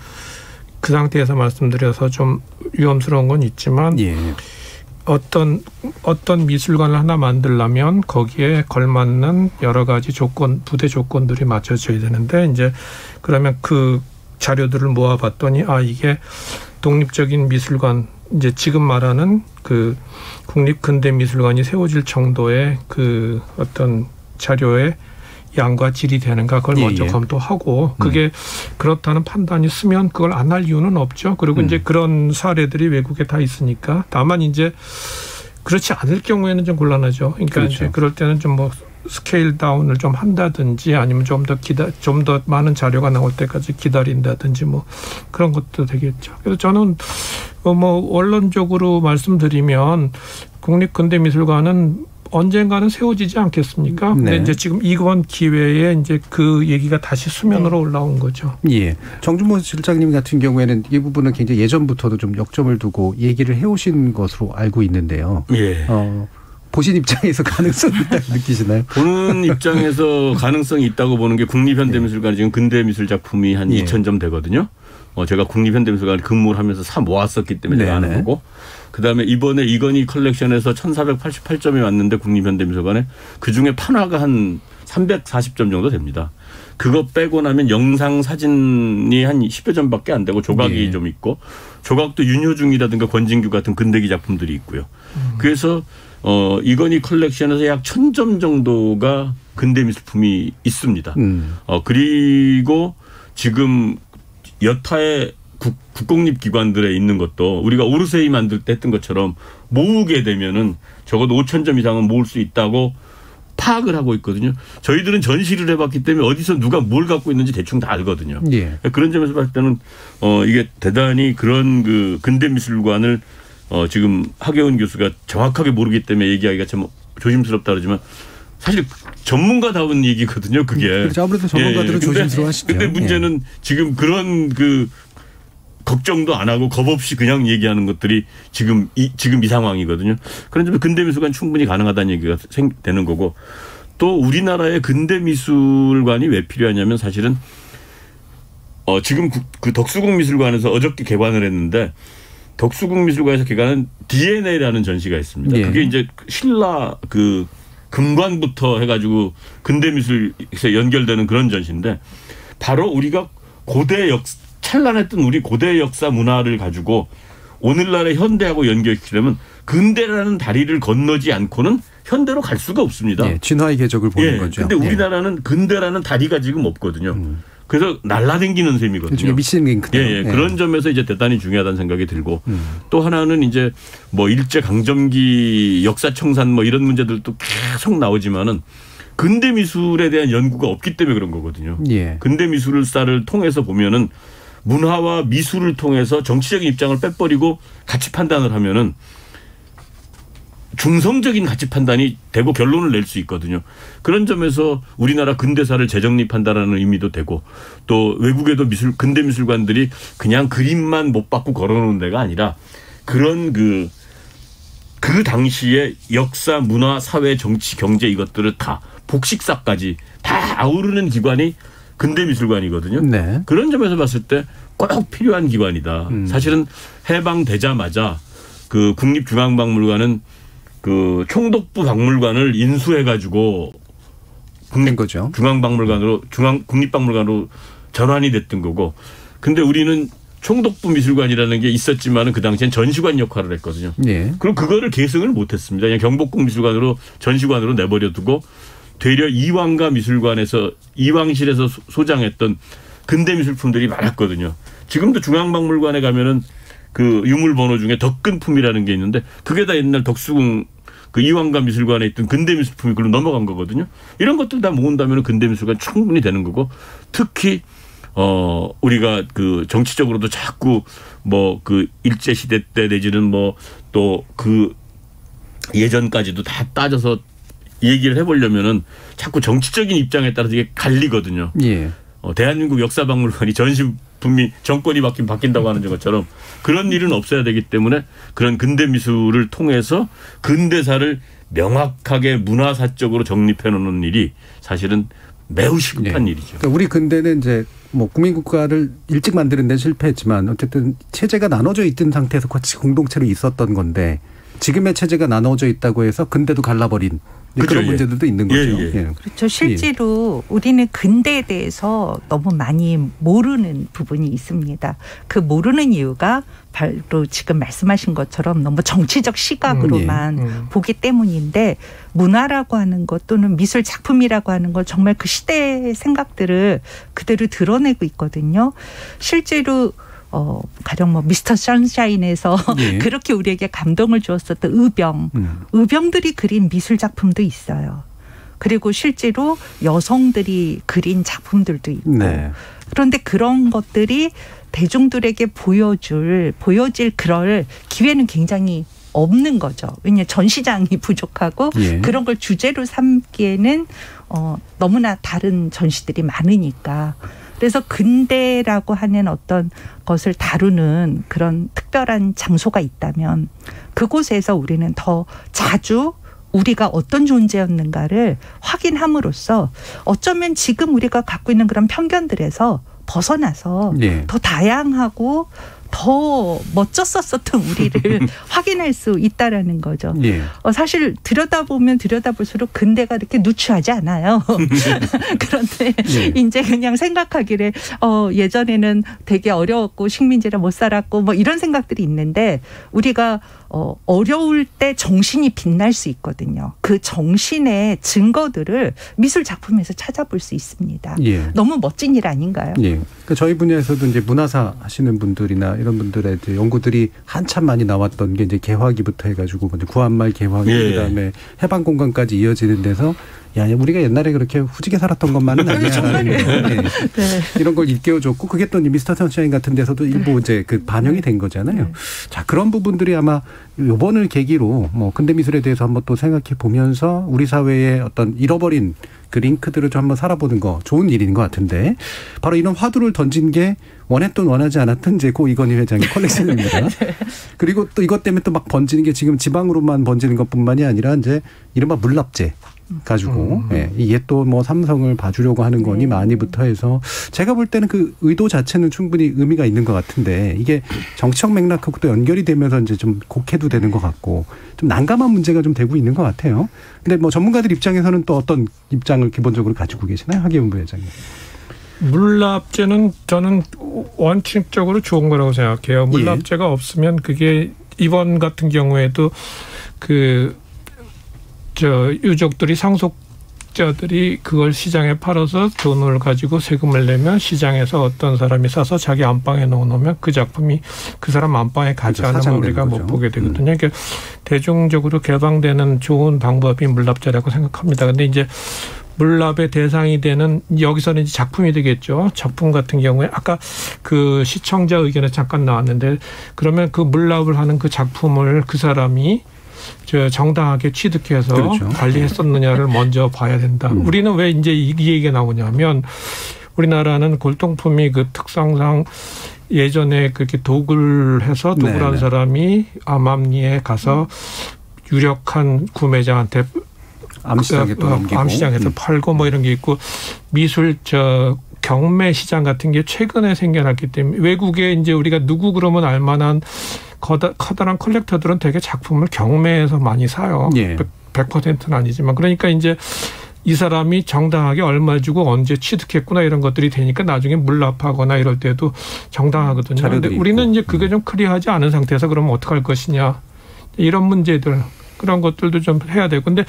상태에서 말씀드려서 좀 위험스러운 건 있지만 예. 어떤 미술관을 하나 만들려면 거기에 걸맞는 여러 가지 부대 조건들이 맞춰져야 되는데 이제 그러면 그 자료들을 모아봤더니 이게 독립적인 미술관 이제 지금 말하는 그 국립근대미술관이 세워질 정도의 그 어떤 자료의 양과 질이 되는가 그걸 먼저 검토하고 그게 그렇다는 판단이 쓰면 그걸 안 할 이유는 없죠. 그리고 이제 그런 사례들이 외국에 다 있으니까 다만 이제 그렇지 않을 경우에는 좀 곤란하죠. 그러니까 그렇죠. 이제 그럴 때는 좀 스케일 다운을 좀 한다든지 아니면 좀 더 많은 자료가 나올 때까지 기다린다든지 그런 것도 되겠죠. 그래서 저는 원론적으로 말씀드리면 국립근대미술관은 언젠가는 세워지지 않겠습니까? 네. 근데 이제 지금 이번 기회에 이제 그 얘기가 다시 수면으로 올라온 거죠. 예. 정준모 실장님 같은 경우에는 이 부분은 굉장히 예전부터도 좀 역점을 두고 얘기를 해오신 것으로 알고 있는데요. 예. 보신 입장에서 가능성이 있다고 느끼시나요? 보는 입장에서 가능성이 있다고 보는 게 국립현대미술관이 지금 근대미술 작품이 한 2,000점 되거든요. 제가 국립현대미술관에 근무를 하면서 사 모았었기 때문에 제가 아는 거고, 그다음에 이번에 이건희 컬렉션에서 1488점이 왔는데 국립현대미술관에 그중에 판화가 한 340점 정도 됩니다. 그거 빼고 나면 영상 사진이 한 10여 점밖에 안 되고 조각이 좀 있고, 조각도 윤효중이라든가 권진규 같은 근대기 작품들이 있고요. 그래서 이건희 컬렉션에서 약 1000점 정도가 근대미술품이 있습니다. 그리고 지금 여타의 국공립기관들에 있는 것도 우리가 오르세이 만들 때 했던 것처럼 모으게 되면은 적어도 5000점 이상은 모을 수 있다고 파악을 하고 있거든요. 저희들은 전시를 해봤기 때문에 어디서 누가 뭘 갖고 있는지 대충 다 알거든요. 그런 점에서 봤을 때는 이게 대단히 그런 그 근대미술관을 지금 하계훈 교수가 정확하게 모르기 때문에 얘기하기가 참 조심스럽다 그러지만 사실 전문가다운 얘기거든요. 그게. 그렇죠. 아무래도 전문가들은 조심스러워하시죠. 근데 문제는 지금 그런 그 걱정도 안 하고 겁 없이 그냥 얘기하는 것들이 지금 이 상황이거든요. 그런 점에서 근대미술관 충분히 가능하다는 얘기가 되는 거고, 또 우리나라의 근대미술관이 왜 필요하냐면 사실은 지금 그 덕수궁미술관에서 어저께 개관을 했는데, 덕수궁미술관에서 개관한 DNA라는 전시가 있습니다. 그게 이제 신라 그 금관부터 해가지고 근대미술에서 연결되는 그런 전시인데, 바로 우리가 찬란했던 우리 고대 역사 문화를 가지고 오늘날의 현대하고 연결시키려면 근대라는 다리를 건너지 않고는 현대로 갈 수가 없습니다. 진화의 궤적을 보는 거죠. 그런데 우리나라는 근대라는 다리가 지금 없거든요. 그래서 날라다니는 셈이거든요. 미치는 링크네요. 그런 점에서 이제 대단히 중요하다는 생각이 들고, 또 하나는 이제 뭐 일제 강점기 역사 청산 뭐 이런 문제들도 계속 나오지만은 근대 미술에 대한 연구가 없기 때문에 그런 거거든요. 근대 미술사를 통해서 보면은 문화와 미술을 통해서 정치적인 입장을 빼버리고 가치 판단을 하면은 중성적인 가치 판단이 되고 결론을 낼 수 있거든요. 그런 점에서 우리나라 근대사를 재정립한다라는 의미도 되고, 또 외국에도 근대 미술관들이 그냥 그림만 못 받고 걸어놓은 데가 아니라 그런 그 당시의 역사, 문화, 사회, 정치, 경제 이것들을 다 복식사까지 다 아우르는 기관이 근대미술관이거든요. 그런 점에서 봤을 때 꼭 필요한 기관이다. 사실은 해방되자마자 그 국립중앙박물관은 그 총독부 박물관을 인수해가지고 중앙박물관으로 국립박물관으로 전환이 됐던 거고, 근데 우리는 총독부 미술관이라는 게 있었지만은 그 당시엔 전시관 역할을 했거든요. 그럼 그거를 계승을 못했습니다. 그냥 경복궁 미술관으로 전시관으로 내버려두고 되려 이왕가 미술관에서 이왕실에서 소장했던 근대미술품들이 많았거든요. 지금도 중앙박물관에 가면은 그 유물번호 중에 덕근품이라는 게 있는데 그게 다 옛날 덕수궁 그 이왕가 미술관에 있던 근대미술품이 그걸로 넘어간 거거든요. 이런 것들 다 모은다면 근대미술관 충분히 되는 거고, 특히 우리가 그 정치적으로도 자꾸 뭐 그 일제시대 때 내지는 뭐 또 그 예전까지도 다 따져서 얘기를 해보려면은 자꾸 정치적인 입장에 따라서 이게 갈리거든요. 대한민국 역사박물관이 전시품이 정권이 바뀐다고 하는 것처럼 그런 일은 없어야 되기 때문에 그런 근대미술을 통해서 근대사를 명확하게 문화사적으로 정립해 놓는 일이 사실은 매우 시급한 일이죠. 그러니까 우리 근대는 이제 뭐 국민국가를 일찍 만드는 데 실패했지만 어쨌든 체제가 나눠져 있던 상태에서 같이 공동체로 있었던 건데, 지금의 체제가 나눠져 있다고 해서 근대도 갈라버린 그런 문제들도 있는 거죠. 그렇죠. 실제로 우리는 근대에 대해서 너무 많이 모르는 부분이 있습니다. 그 모르는 이유가 바로 지금 말씀하신 것처럼 너무 정치적 시각으로만 보기 때문인데, 문화라고 하는 것 또는 미술 작품이라고 하는 것 정말 그 시대의 생각들을 그대로 드러내고 있거든요. 실제로 가령 뭐 미스터 선샤인에서 그렇게 우리에게 감동을 주었었던 의병들이 그린 미술 작품도 있어요. 그리고 실제로 여성들이 그린 작품들도 있고. 그런데 그런 것들이 대중들에게 보여질 그럴 기회는 굉장히 없는 거죠. 왜냐하면 전시장이 부족하고 그런 걸 주제로 삼기에는 너무나 다른 전시들이 많으니까. 그래서 근대라고 하는 어떤 것을 다루는 그런 특별한 장소가 있다면 그곳에서 우리는 더 자주 우리가 어떤 존재였는가를 확인함으로써 어쩌면 지금 우리가 갖고 있는 그런 편견들에서 벗어나서 더 다양하고 더 멋졌었던 우리를 확인할 수 있다라는 거죠. 사실 들여다보면 들여다볼수록 근대가 이렇게 누추하지 않아요. 그런데 이제 그냥 생각하기를 예전에는 되게 어려웠고 식민지라 못 살았고 뭐 이런 생각들이 있는데 우리가 어려울 때 정신이 빛날 수 있거든요. 그 정신의 증거들을 미술 작품에서 찾아볼 수 있습니다. 너무 멋진 일 아닌가요? 그러니까 저희 분야에서도 이제 문화사 하시는 분들이나 이런 분들의 이제 연구들이 한참 많이 나왔던 게 이제 개화기부터 해가지고 먼저 구한말 개화기 그다음에 해방공간까지 이어지는 데서 야, 우리가 옛날에 그렇게 후지게 살았던 것만은 아니야. 이런 걸 일깨워줬고 그게 또 미스터 선샤인 같은 데서도 일부 이제 그 반영이 된 거잖아요. 자, 그런 부분들이 아마 요번을 계기로 뭐 근대미술에 대해서 한번 또 생각해 보면서 우리 사회의 어떤 잃어버린 그 링크들을 좀 한번 살아보는 거 좋은 일인 것 같은데 바로 이런 화두를 던진 게 원했든 원하지 않았든 이제 고 이건희 회장의 컬렉션입니다. 그리고 또 이것 때문에 또 막 번지는 게 지금 지방으로만 번지는 것뿐만이 아니라 이제 이른바 물납제 가지고 이게 또 뭐 삼성을 봐주려고 하는 거니 많이부터 해서 제가 볼 때는 그 의도 자체는 충분히 의미가 있는 것 같은데 이게 정치적 맥락하고 또 연결이 되면서 이제 좀 곡해도 되는 것 같고 좀 난감한 문제가 좀 되고 있는 것 같아요. 근데 뭐 전문가들 입장에서는 또 어떤 입장을 기본적으로 가지고 계시나요, 하기훈 부회장님? 물납제는 저는 원칙적으로 좋은 거라고 생각해요. 물납제가 없으면 그게 이번 같은 경우에도 유족들이 상속자들이 그걸 시장에 팔아서 돈을 가지고 세금을 내면 시장에서 어떤 사람이 사서 자기 안방에 넣어놓으면 그 작품이 그 사람 안방에 가지 않으면 우리가 못 보게 되거든요. 그러니까 대중적으로 개방되는 좋은 방법이 물납제라고 생각합니다. 그런데 이제 물납의 대상이 되는 여기서는 이제 작품이 되겠죠. 작품 같은 경우에 아까 그 시청자 의견에 잠깐 나왔는데 그러면 그 물납을 하는 그 작품을 그 사람이 정당하게 취득해서 관리했었느냐를 먼저 봐야 된다. 우리는 왜 이제 이 얘기가 나오냐면 우리나라는 골동품이 그 특성상 예전에 그렇게 도굴 한 사람이 암암리에 가서 유력한 구매자한테 암시장에서 팔고 뭐 이런 게 있고 미술 경매 시장 같은 게 최근에 생겨났기 때문에 외국에 이제 우리가 누구 그러면 알만한 커다란 컬렉터들은 되게 작품을 경매에서 많이 사요. 100%는 아니지만 그러니까 이제 이 사람이 정당하게 얼마 주고 언제 취득했구나 이런 것들이 되니까 나중에 물납하거나 이럴 때도 정당하거든요. 그런데 우리는 이제 그게 좀 클리어하지 않은 상태에서 그러면 어떡할 것이냐 이런 문제들 그런 것들도 좀 해야 되고 근데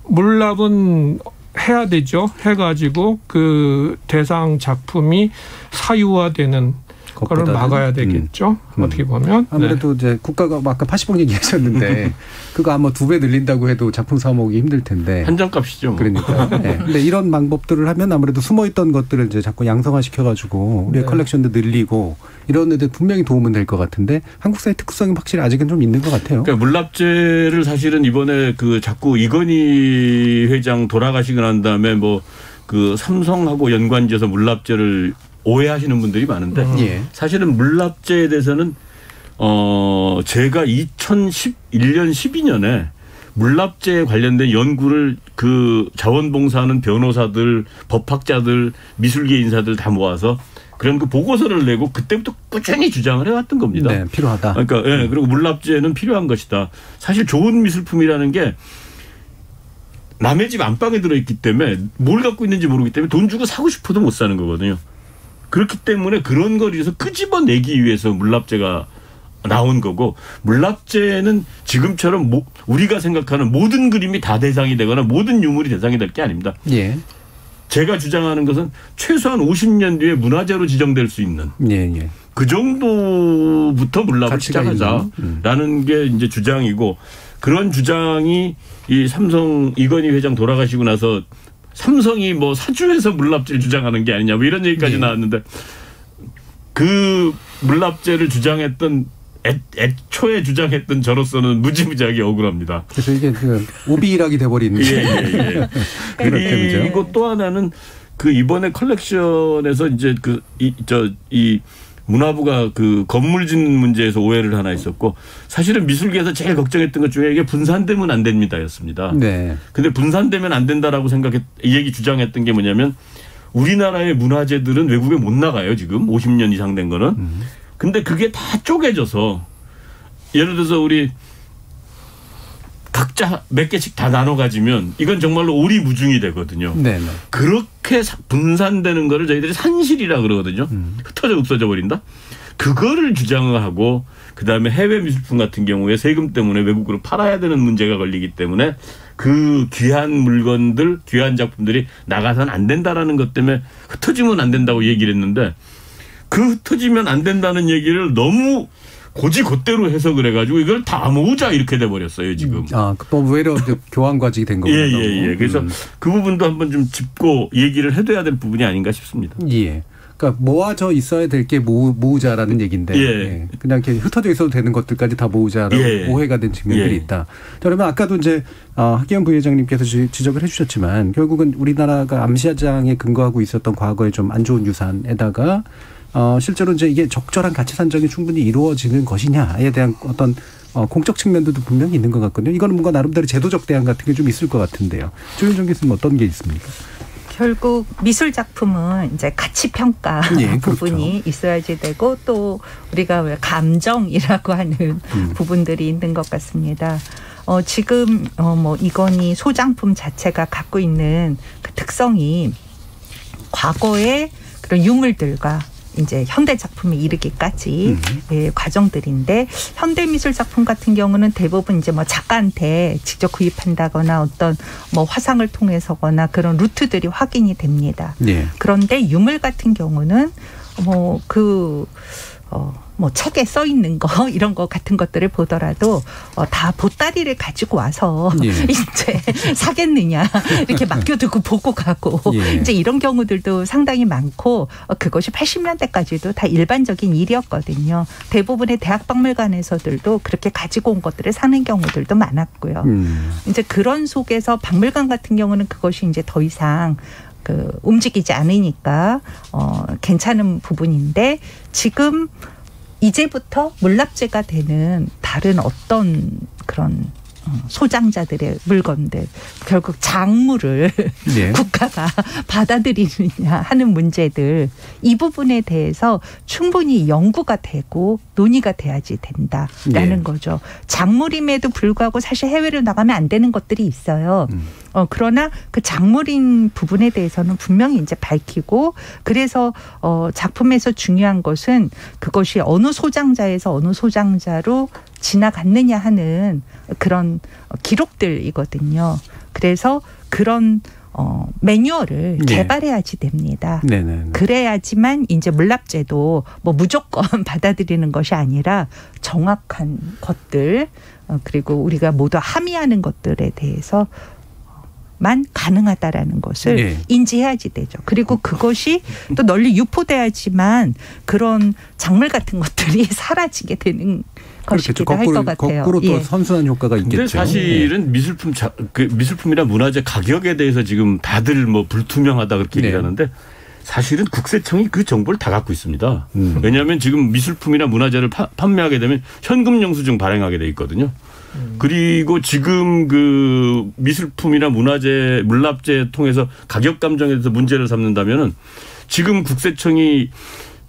물납은 해야 되죠. 해가지고 그 대상 작품이 사유화되는 그걸 막아야 되겠죠. 어떻게 보면. 아무래도 이제 국가가 아까 80억 얘기하셨는데 그거 아마 2배 늘린다고 해도 작품 사모으기 힘들 텐데. 한정값이죠. 뭐. 그러니까. 근데 이런 방법들을 하면 아무래도 숨어있던 것들을 이제 자꾸 양성화시켜가지고 우리의 컬렉션도 늘리고 이런 데들 분명히 도움은 될 것 같은데 한국 사회 특성이 확실히 아직은 좀 있는 것 같아요. 그러니까 물납제를 사실은 이번에 그 자꾸 이건희 회장 돌아가시고 난 다음에 뭐 그 삼성하고 연관지어서 물납제를 오해하시는 분들이 많은데 사실은 물납제에 대해서는 제가 2011년 12년에 물납제에 관련된 연구를 그 자원봉사하는 변호사들, 법학자들, 미술계 인사들 다 모아서 그런 그 보고서를 내고 그때부터 꾸준히 주장을 해왔던 겁니다. 네, 필요하다. 그러니까 그리고 물납제는 필요한 것이다. 사실 좋은 미술품이라는 게 남의 집 안방에 들어있기 때문에 뭘 갖고 있는지 모르기 때문에 돈 주고 사고 싶어도 못 사는 거거든요. 그렇기 때문에 그런 거리에서 끄집어내기 위해서 물납제가 나온 거고 물납제는 지금처럼 우리가 생각하는 모든 그림이 다 대상이 되거나 모든 유물이 대상이 될 게 아닙니다. 제가 주장하는 것은 최소한 50년 뒤에 문화재로 지정될 수 있는 그 정도부터 물납을 시작하자라는 게 이제 주장이고 그런 주장이 이 삼성 이건희 회장 돌아가시고 나서 삼성이 뭐 사주에서 물납제를 주장하는 게 아니냐 뭐 이런 얘기까지 나왔는데 그 물납제를 주장했던 애초에 주장했던 저로서는 무지무지하게 억울합니다. 그래서 이게 그 오비일학이 돼버리는. 그리고 또 하나는 그 이번에 컬렉션에서 이제 이 문화부가 그 건물 짓는 문제에서 오해를 하나 있었고 사실은 미술계에서 제일 걱정했던 것 중에 이게 분산되면 안 됩니다였습니다. 근데 분산되면 안 된다라고 이 얘기 주장했던 게 뭐냐면 우리나라의 문화재들은 외국에 못 나가요. 지금 50년 이상 된 거는. 근데 그게 다 쪼개져서 예를 들어서 우리 각자 몇 개씩 다 나눠 가지면 이건 정말로 오리무중이 되거든요. 네네. 그렇게 분산되는 거를 저희들이 산실이라 그러거든요. 흩어져 없어져 버린다. 그거를 주장을 하고 그다음에 해외 미술품 같은 경우에 세금 때문에 외국으로 팔아야 되는 문제가 걸리기 때문에 그 귀한 물건들, 귀한 작품들이 나가서는 안 된다라는 것 때문에 흩어지면 안 된다고 얘기를 했는데 그 흩어지면 안 된다는 얘기를 너무 고지곧대로 해석을 해가지고 이걸 다 모으자 이렇게 돼버렸어요 지금. 또 오히려 교환과직이 된 거군요. 예. 그래서 그 부분도 한번 좀 짚고 얘기를 해둬야 될 부분이 아닌가 싶습니다. 예. 그러니까 모아져 있어야 될 게 모으자라는 얘기인데 예. 그냥 이렇게 흩어져 있어도 되는 것들까지 다 모으자라고 오해가 된 측면들이 있다. 자, 그러면 아까도 이제 하기현 부회장님께서 지적을 해주셨지만 결국은 우리나라가 암시장에 근거하고 있었던 과거의 좀 안 좋은 유산에다가 실제로 이제 이게 적절한 가치 산정이 충분히 이루어지는 것이냐에 대한 어떤 공적 측면들도 분명히 있는 것 같거든요. 이거는 뭔가 나름대로 제도적 대안 같은 게 좀 있을 것 같은데요. 조윤정 교수님 어떤 게 있습니까? 결국 미술 작품은 이제 가치 평가 부분이 있어야지 되고 또 우리가 왜 감정이라고 하는 부분들이 있는 것 같습니다. 지금 뭐 이건희 소장품 자체가 갖고 있는 그 특성이 과거의 그런 유물들과 이제 현대 작품에 이르기까지 과정들인데 현대 미술 작품 같은 경우는 대부분 이제 뭐 작가한테 직접 구입한다거나 어떤 뭐 화상을 통해서거나 그런 루트들이 확인이 됩니다. 그런데 유물 같은 경우는 뭐 책에 써 있는 거 이런 거 같은 것들을 보더라도 다 보따리를 가지고 와서 이제 사겠느냐 이렇게 맡겨두고 보고 가고 이제 이런 경우들도 상당히 많고 그것이 80년대까지도 다 일반적인 일이었거든요. 대부분의 대학박물관에서들도 그렇게 가지고 온 것들을 사는 경우들도 많았고요. 이제 그런 속에서 박물관 같은 경우는 그것이 이제 더 이상 움직이지 않으니까 괜찮은 부분인데 지금 이제부터 물납제가 되는 다른 어떤 그런 소장자들의 물건들 결국 작물을 국가가 받아들이느냐 하는 문제들 이 부분에 대해서 충분히 연구가 되고 논의가 돼야지 된다라는 거죠. 작물임에도 불구하고 사실 해외로 나가면 안 되는 것들이 있어요. 그러나 그 작물인 부분에 대해서는 분명히 이제 밝히고 그래서 작품에서 중요한 것은 그것이 어느 소장자에서 어느 소장자로 지나갔느냐 하는 그런 기록들이거든요. 그래서 그런 매뉴얼을 개발해야지 됩니다. 그래야지만 이제 물납제도 뭐 무조건 받아들이는 것이 아니라 정확한 것들 그리고 우리가 모두 함의하는 것들에 대해서 만 가능하다라는 것을 인지해야지 되죠. 그리고 그것이 또 널리 유포돼야지만 그런 작물 같은 것들이 사라지게 되는 것이기도 할 것 같아요. 거꾸로 또 선순환 효과가 있겠죠. 근데 사실은 미술품이나 문화재 가격에 대해서 지금 다들 뭐 불투명하다 그렇게 얘기하는데 사실은 국세청이 그 정보를 다 갖고 있습니다. 왜냐하면 지금 미술품이나 문화재를 판매하게 되면 현금 영수증 발행하게 돼 있거든요. 그리고 지금 그 미술품이나 문화재 물납제 통해서 가격 감정에 대해서 문제를 삼는다면은 지금 국세청이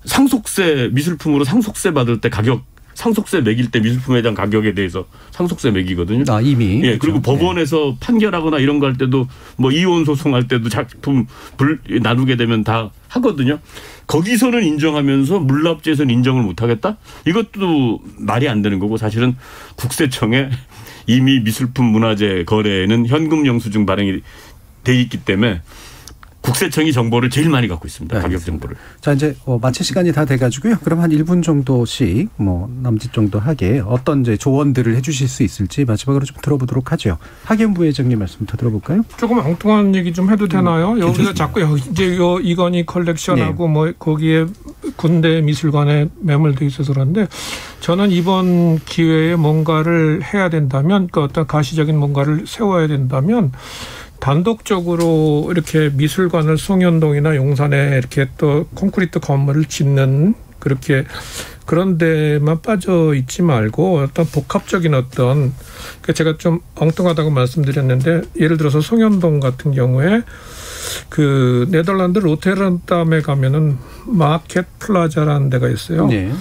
상속세 미술품으로 상속세 받을 때 가격 상속세 매길 때 미술품에 대한 가격에 대해서 상속세 매기거든요. 이미. 예, 그리고 법원에서 판결하거나 이런 거 할 때도 뭐 이혼 소송할 때도 작품 나누게 되면 다 하거든요. 거기서는 인정하면서 물납제에서는 인정을 못 하겠다? 이것도 말이 안 되는 거고 사실은 국세청에 이미 미술품 문화재 거래에는 현금 영수증 발행이 돼 있기 때문에 국세청이 정보를 제일 많이 갖고 있습니다. 가격 정보를. 자, 이제 마칠 시간이 다 돼가지고요. 그럼 한 1분 정도씩 남짓 정도 하게 어떤 이제 조언들을 해주실 수 있을지 마지막으로 좀 들어보도록 하죠. 하기현 부회장님 말씀 더 들어볼까요? 조금 엉뚱한 얘기 좀 해도 되나요? 여기가 자꾸 이제 이건희 컬렉션하고 뭐 거기에 군대 미술관에 매몰돼 있어서 그런데 저는 이번 기회에 뭔가를 해야 된다면 그 어떤 가시적인 뭔가를 세워야 된다면. 단독적으로 이렇게 미술관을 송현동이나 용산에 이렇게 또 콘크리트 건물을 짓는 그렇게 그런 데만 빠져 있지 말고 어떤 복합적인 제가 좀 엉뚱하다고 말씀드렸는데 예를 들어서 송현동 같은 경우에 그 네덜란드 로테르담에 가면은 마켓 플라자라는 데가 있어요. 네.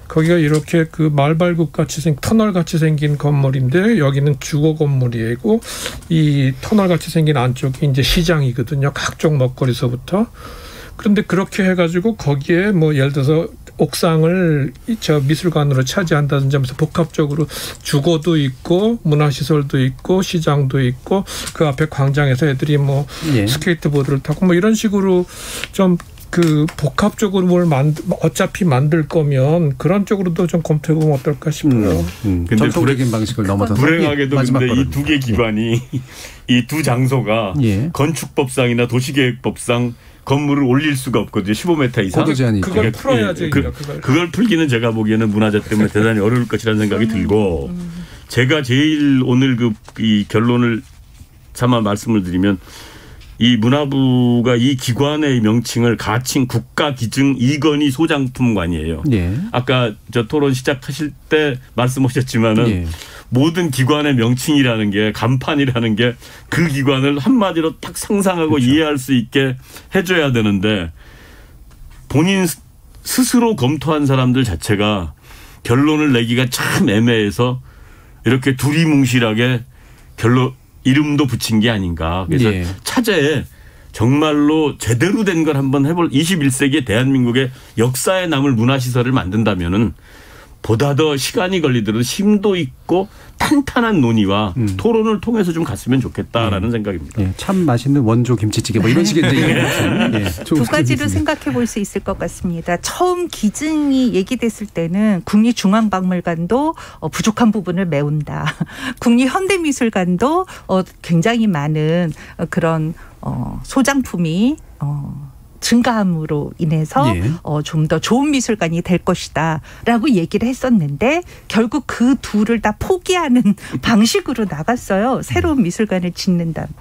거기가 이렇게 그 말발굽 같이 터널 같이 생긴 건물인데 여기는 주거 건물이고 이 터널 같이 생긴 안쪽이 이제 시장이거든요. 각종 먹거리서부터. 그런데 그렇게 해가지고 거기에 뭐 예를 들어서 옥상을 저 미술관으로 차지한다든지 하면서 복합적으로 주거도 있고 문화시설도 있고 시장도 있고 그 앞에 광장에서 애들이 뭐 예. 스케이트보드를 타고 뭐 이런 식으로 좀 그 복합적으로 뭘 어차피 만들 거면 그런 쪽으로도 좀 검토해보면 어떨까 싶어요. 근데 전통적인 방식을 넘어서서 불행하게도 근데 이 두 개 기관이 이 두 장소가 예. 건축법상이나 도시계획법상 건물을 올릴 수가 없거든요. 15m 이상. 고도 제한이 그걸 풀어야죠. 그걸 풀기는 제가 보기에는 문화재 때문에 대단히 어려울 것이라는 생각이 들고 제가 제일 오늘 이 결론을 차마 말씀을 드리면 이 문화부가 이 기관의 명칭을 가칭 국가기증 이건희 소장품관이에요. 예. 아까 저 토론 시작하실 때 말씀하셨지만은 예. 모든 기관의 명칭이라는 게 간판이라는 게 그 기관을 한마디로 딱 상상하고 그렇죠. 이해할 수 있게 해줘야 되는데 본인 스스로 검토한 사람들 자체가 결론을 내기가 참 애매해서 이렇게 두리뭉실하게 이름도 붙인 게 아닌가. 그래서 예. 차제에 정말로 제대로 된 걸 한번 해볼 21세기의 대한민국의 역사에 남을 문화시설을 만든다면은 보다 더 시간이 걸리더라도 심도 있고 탄탄한 논의와 토론을 통해서 좀 갔으면 좋겠다라는 생각입니다. 예, 참 맛있는 원조 김치찌개 뭐 이런 식의 예, 두 가지로 생각해 볼 수 있을 것 같습니다. 처음 기증이 얘기됐을 때는 국립중앙박물관도 부족한 부분을 메운다. 국립현대미술관도 굉장히 많은 그런 소장품이 증가함으로 인해서 예. 좀 더 좋은 미술관이 될 것이다 라고 얘기를 했었는데 결국 그 둘을 다 포기하는 방식으로 나갔어요. 새로운 미술관을 짓는다고.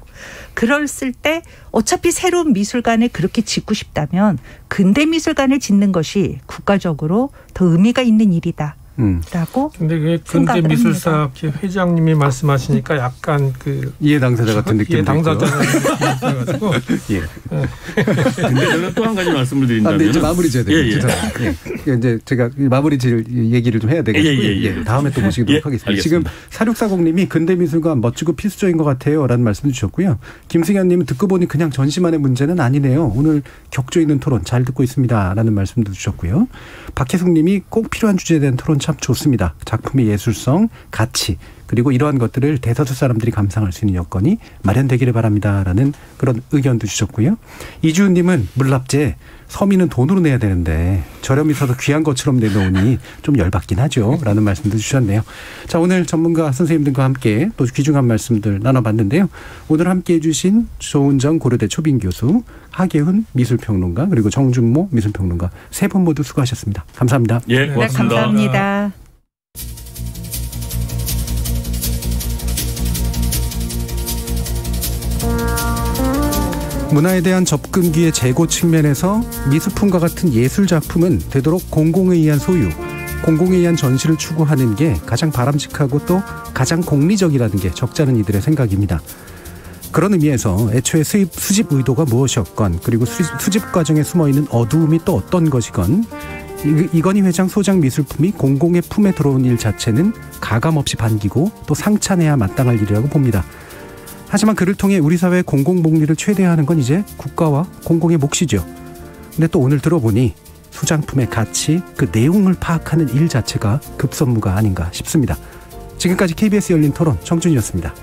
그랬을 때 어차피 새로운 미술관을 그렇게 짓고 싶다면 근대미술관을 짓는 것이 국가적으로 더 의미가 있는 일이다. 라고 근데 그 근대미술사 회장님이 말씀하시니까 약간 그 이해 당사자 같은 느낌도 이해 당사자 있어가지고 예. 근데 저는 또 한 가지 말씀을 드린다면 이제 마무리 지어야 됩니다. 예. 이제 제가 마무리 지을 얘기를 좀 해야 되겠고요. 예. 다음에 또 모시도록 하겠습니다. 알겠습니다. 지금 4640님이 근대미술관 멋지고 필수적인 것 같아요라는 말씀도 주셨고요. 김승현님은 듣고 보니 그냥 전시만의 문제는 아니네요. 오늘 격조 있는 토론 잘 듣고 있습니다라는 말씀도 주셨고요. 박혜숙님이 꼭 필요한 주제에 대한 토론 참 좋습니다. 작품의 예술성, 가치 그리고 이러한 것들을 대다수 사람들이 감상할 수 있는 여건이 마련되기를 바랍니다라는 그런 의견도 주셨고요. 이주은님은 물납제 서민은 돈으로 내야 되는데 저렴이 사서 귀한 것처럼 내놓으니 좀 열받긴 하죠 라는 말씀도 주셨네요. 자, 오늘 전문가 선생님들과 함께 또 귀중한 말씀들 나눠봤는데요. 오늘 함께해 주신 조은정 고려대 초빙 교수, 하계훈 미술평론가 그리고 정준모 미술평론가 세 분 모두 수고하셨습니다. 감사합니다. 예, 고맙습니다. 네, 감사합니다. 문화에 대한 접근기의 재고 측면에서 미술품과 같은 예술작품은 되도록 공공에 의한 소유, 공공에 의한 전시를 추구하는 게 가장 바람직하고 또 가장 공리적이라는 게 적잖은 이들의 생각입니다. 그런 의미에서 애초에 수집 의도가 무엇이었건 그리고 수집 과정에 숨어있는 어두움이 또 어떤 것이건 이건희 회장 소장 미술품이 공공의 품에 들어온 일 자체는 가감없이 반기고 또 상찬해야 마땅할 일이라고 봅니다. 하지만 그를 통해 우리 사회의 공공복리를 최대화하는 건 이제 국가와 공공의 몫이죠. 근데 또 오늘 들어보니 소장품의 가치, 그 내용을 파악하는 일 자체가 급선무가 아닌가 싶습니다. 지금까지 KBS 열린 토론 정준이었습니다.